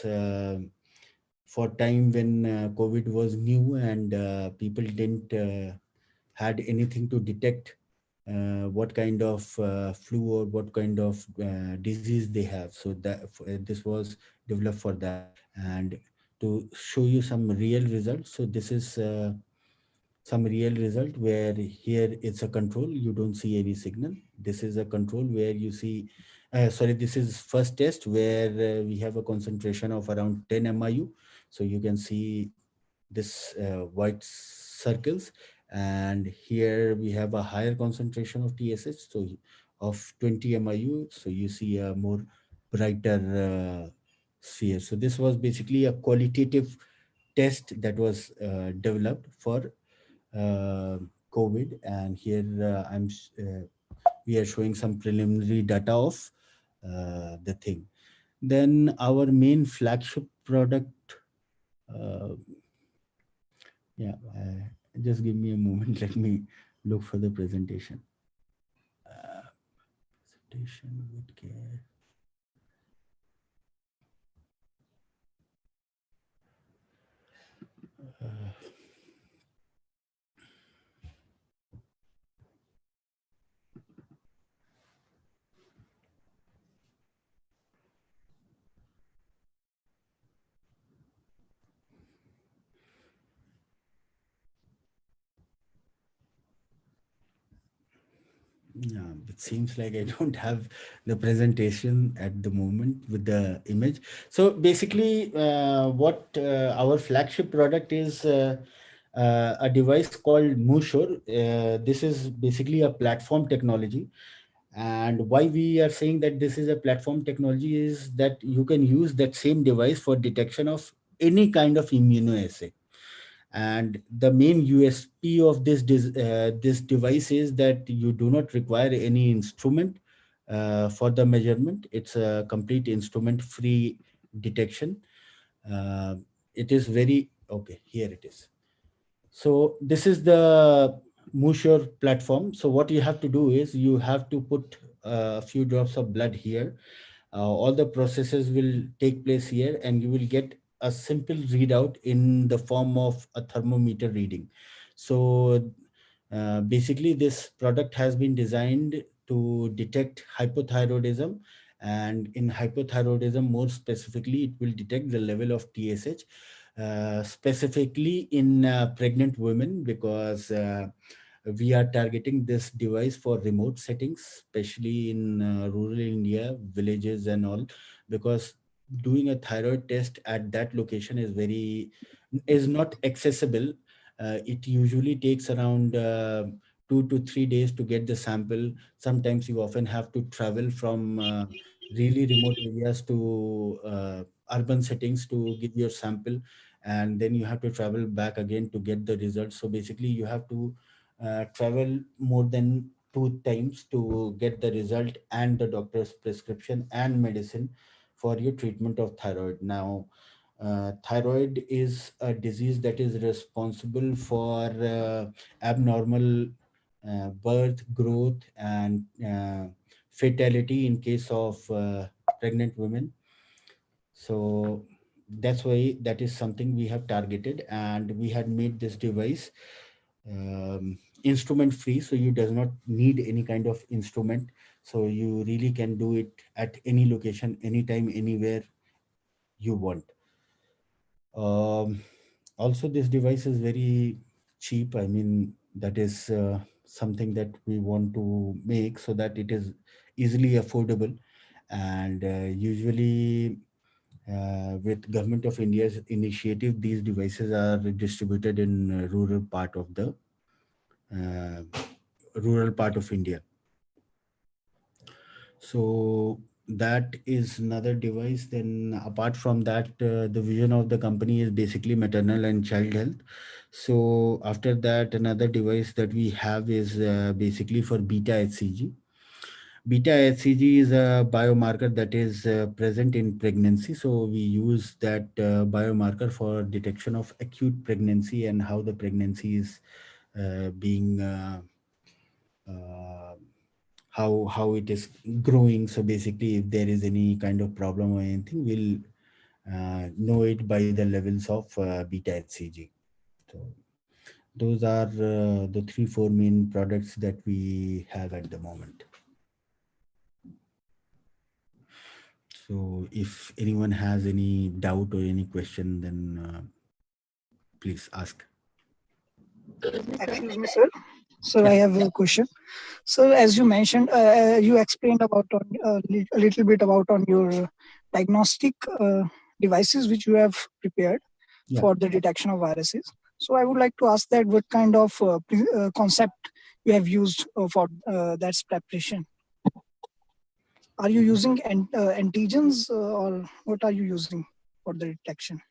for time when COVID was new, and people didn't had anything to detect what kind of flu or what kind of disease they have. So this was developed for that, and to show you some real results. So this is some real result where here it's a control, you don't see any signal. This is a control where you see, sorry, this is first test where we have a concentration of around 10 MIU. So you can see this white circles, and here we have a higher concentration of TSH, so of 20 MIU. So you see a more brighter sphere. So this was basically a qualitative test that was developed for uh, COVID, and here we are showing some preliminary data of the thing. Then our main flagship product, uh, yeah, just give me a moment. Let me look for the presentation. Uh, Presentation with care. Uh, Yeah, it seems like I don't have the presentation at the moment with the image. So basically, what our flagship product is a device called Mushur. This is basically a platform technology. And why we are saying that this is a platform technology is that you can use that same device for detection of any kind of immunoassay. And the main USP of this device is that you do not require any instrument for the measurement. It's a complete instrument free detection. uh, it is very okay, here it is. So this is the Mushure platform. So what you have to do is you have to put a few drops of blood here. All the processes will take place here, and you will get a simple readout in the form of a thermometer reading. So basically, this product has been designed to detect hypothyroidism, and in hypothyroidism, more specifically, it will detect the level of TSH, specifically in pregnant women, because we are targeting this device for remote settings, especially in rural India, villages and all, because doing a thyroid test at that location is not accessible. It usually takes around 2 to 3 days to get the sample. Sometimes you often have to travel from really remote areas to urban settings to give your sample, and then you have to travel back again to get the results. So basically, you have to travel more than two times to get the result and the doctor's prescription and medicine for your treatment of thyroid. Now, thyroid is a disease that is responsible for abnormal birth, growth, and fatality in case of pregnant women. So that's why that is something we have targeted, and we had made this device instrument free, so you does not need any kind of instrument. So you really can do it at any location, anytime, anywhere you want. um, Also, this device is very cheap. I mean, that is something that we want to make so that it is easily affordable. And usually with government of India's initiative, these devices are distributed in uh, rural part of India. So that is another device. Then apart from that, the vision of the company is basically maternal and child health. So after that, another device that we have is basically for beta HCG. Beta HCG is a biomarker that is present in pregnancy. So we use that biomarker for detection of acute pregnancy and how the pregnancy is being uh, how it is growing. So basically, if there is any kind of problem or anything, we'll know it by the levels of beta HCG. So those are the 3 4 main products that we have at the moment. So if anyone has any doubt or any question, then please ask. Excuse me, sir. So I have a question. So as you mentioned, you explained about a little bit about on your diagnostic devices which you have prepared for the detection of viruses. So I would like to ask that what kind of concept you have used for that preparation. Are you using antigens or what are you using for the detection?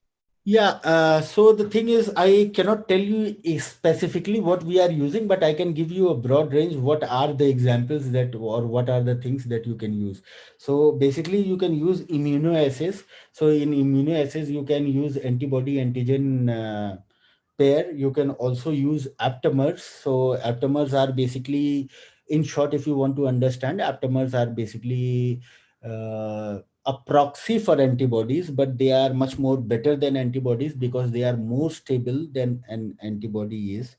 Yeah, so the thing is, I cannot tell you specifically what we are using, but I can give you a broad range. What are the examples that, or what are the things that you can use? So basically, you can use immunoassays. So in immunoassays, you can use antibody antigen pair. You can also use aptamers. So aptamers are basically, in short, if you want to understand, aptamers are basically a proxy for antibodies, but they are much more better than antibodies because they are more stable than an antibody is.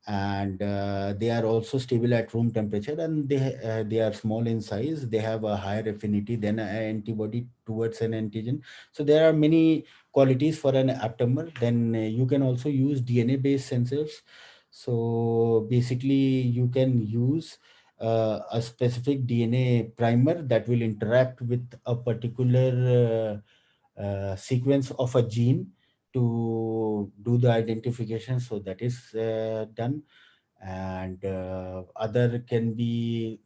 And they are also stable at room temperature, and they are small in size. They have a higher affinity than an antibody towards an antigen. So there are many qualities for an aptamer. Then you can also use DNA based sensors. So basically you can use a specific DNA primer that will interact with a particular sequence of a gene to do the identification. So that is done. And other can be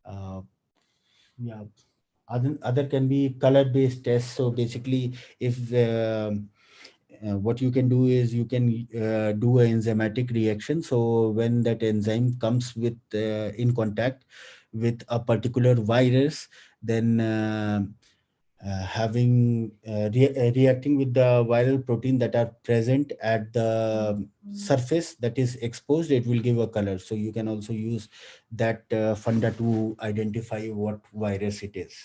uh, yeah other can be color based tests. So basically, if what you can do is you can do a enzymatic reaction. So when that enzyme comes with in contact with a particular virus, then reacting with the viral protein that are present at the surface that is exposed, it will give a color. So you can also use that funda to identify what virus it is.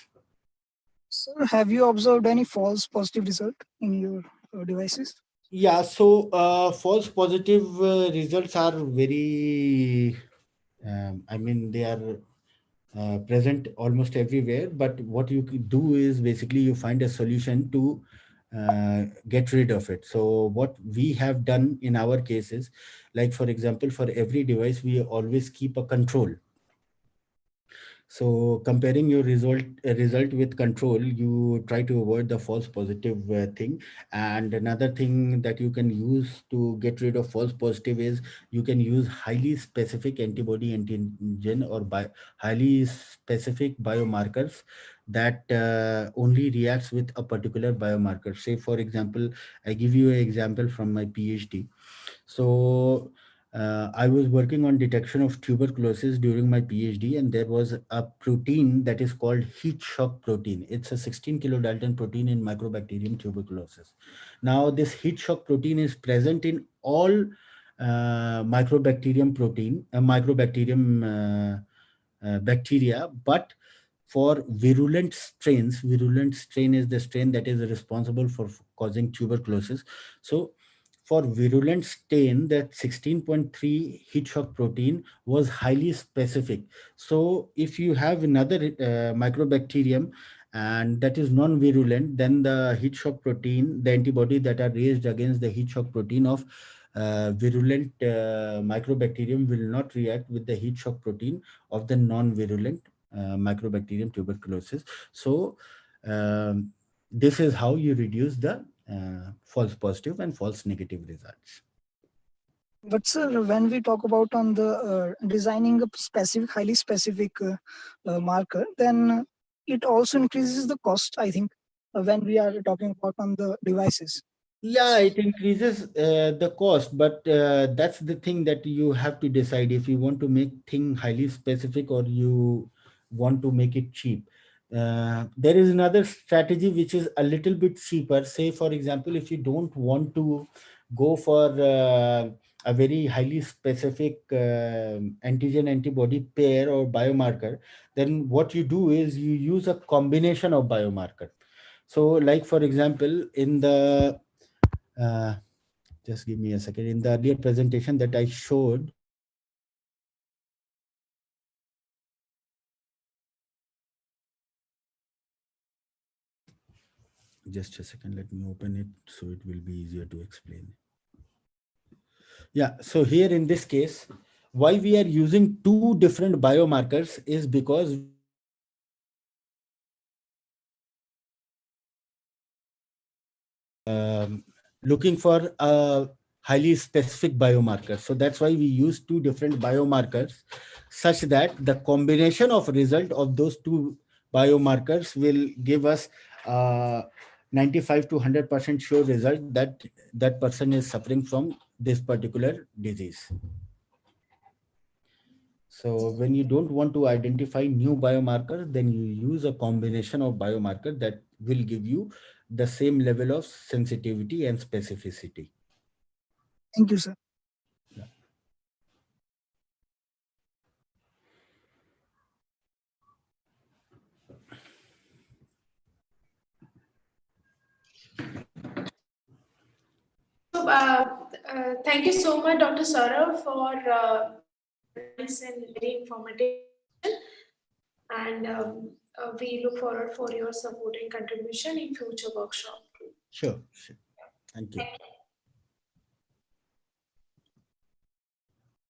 So have you observed any false positive result in your devices? Yeah, so false positive results are very I mean, they are present almost everywhere. But what you could do is basically you find a solution to get rid of it. So what we have done in our cases, like for example, for every device, we always keep a control. So comparing your result with control, you try to avoid the false positive thing. And another thing that you can use to get rid of false positive is you can use highly specific antibody antigen or highly specific biomarkers that only reacts with a particular biomarker. Say for example, I give you an example from my PhD. So I was working on detection of tuberculosis during my PhD, and there was a protein that is called heat shock protein. It's a 16 kilodalton protein in Microbacterium tuberculosis. Now, this heat shock protein is present in all microbacterium bacteria, but for virulent strains, virulent strain is the strain that is responsible for causing tuberculosis. So for virulent strain, that 16.3 heat shock protein was highly specific. So if you have another microbacterium and that is non-virulent, then the heat shock protein, the antibody that are raised against the heat shock protein of virulent microbacterium will not react with the heat shock protein of the non-virulent Microbacterium tuberculosis. So this is how you reduce the false positive and false negative results. But sir, when we talk about on the designing a specific, highly specific marker, then it also increases the cost, I think, when we are talking about on the devices. Yeah, it increases the cost, but that's the thing that you have to decide if you want to make thing highly specific or you want to make it cheap. There is another strategy which is a little bit cheaper. Say, for example, if you don't want to go for a very highly specific antigen antibody pair or biomarker, then what you do is you use a combination of biomarker. So, like for example, in the just give me a second. In the earlier presentation that I showed, just a second, let me open it so it will be easier to explain. Yeah, so here in this case, why we are using two different biomarkers is because looking for a highly specific biomarker. So that's why we use two different biomarkers, such that the combination of result of those two biomarkers will give us 95 to 100% sure result that that person is suffering from this particular disease. So when you don't want to identify new biomarkers, then you use a combination of biomarker that will give you the same level of sensitivity and specificity. Thank you, sir. So, thank you so much, Dr. Saurabh, for nice and very informative session. And we look forward for your support and contribution in future workshop. Sure. Thank you.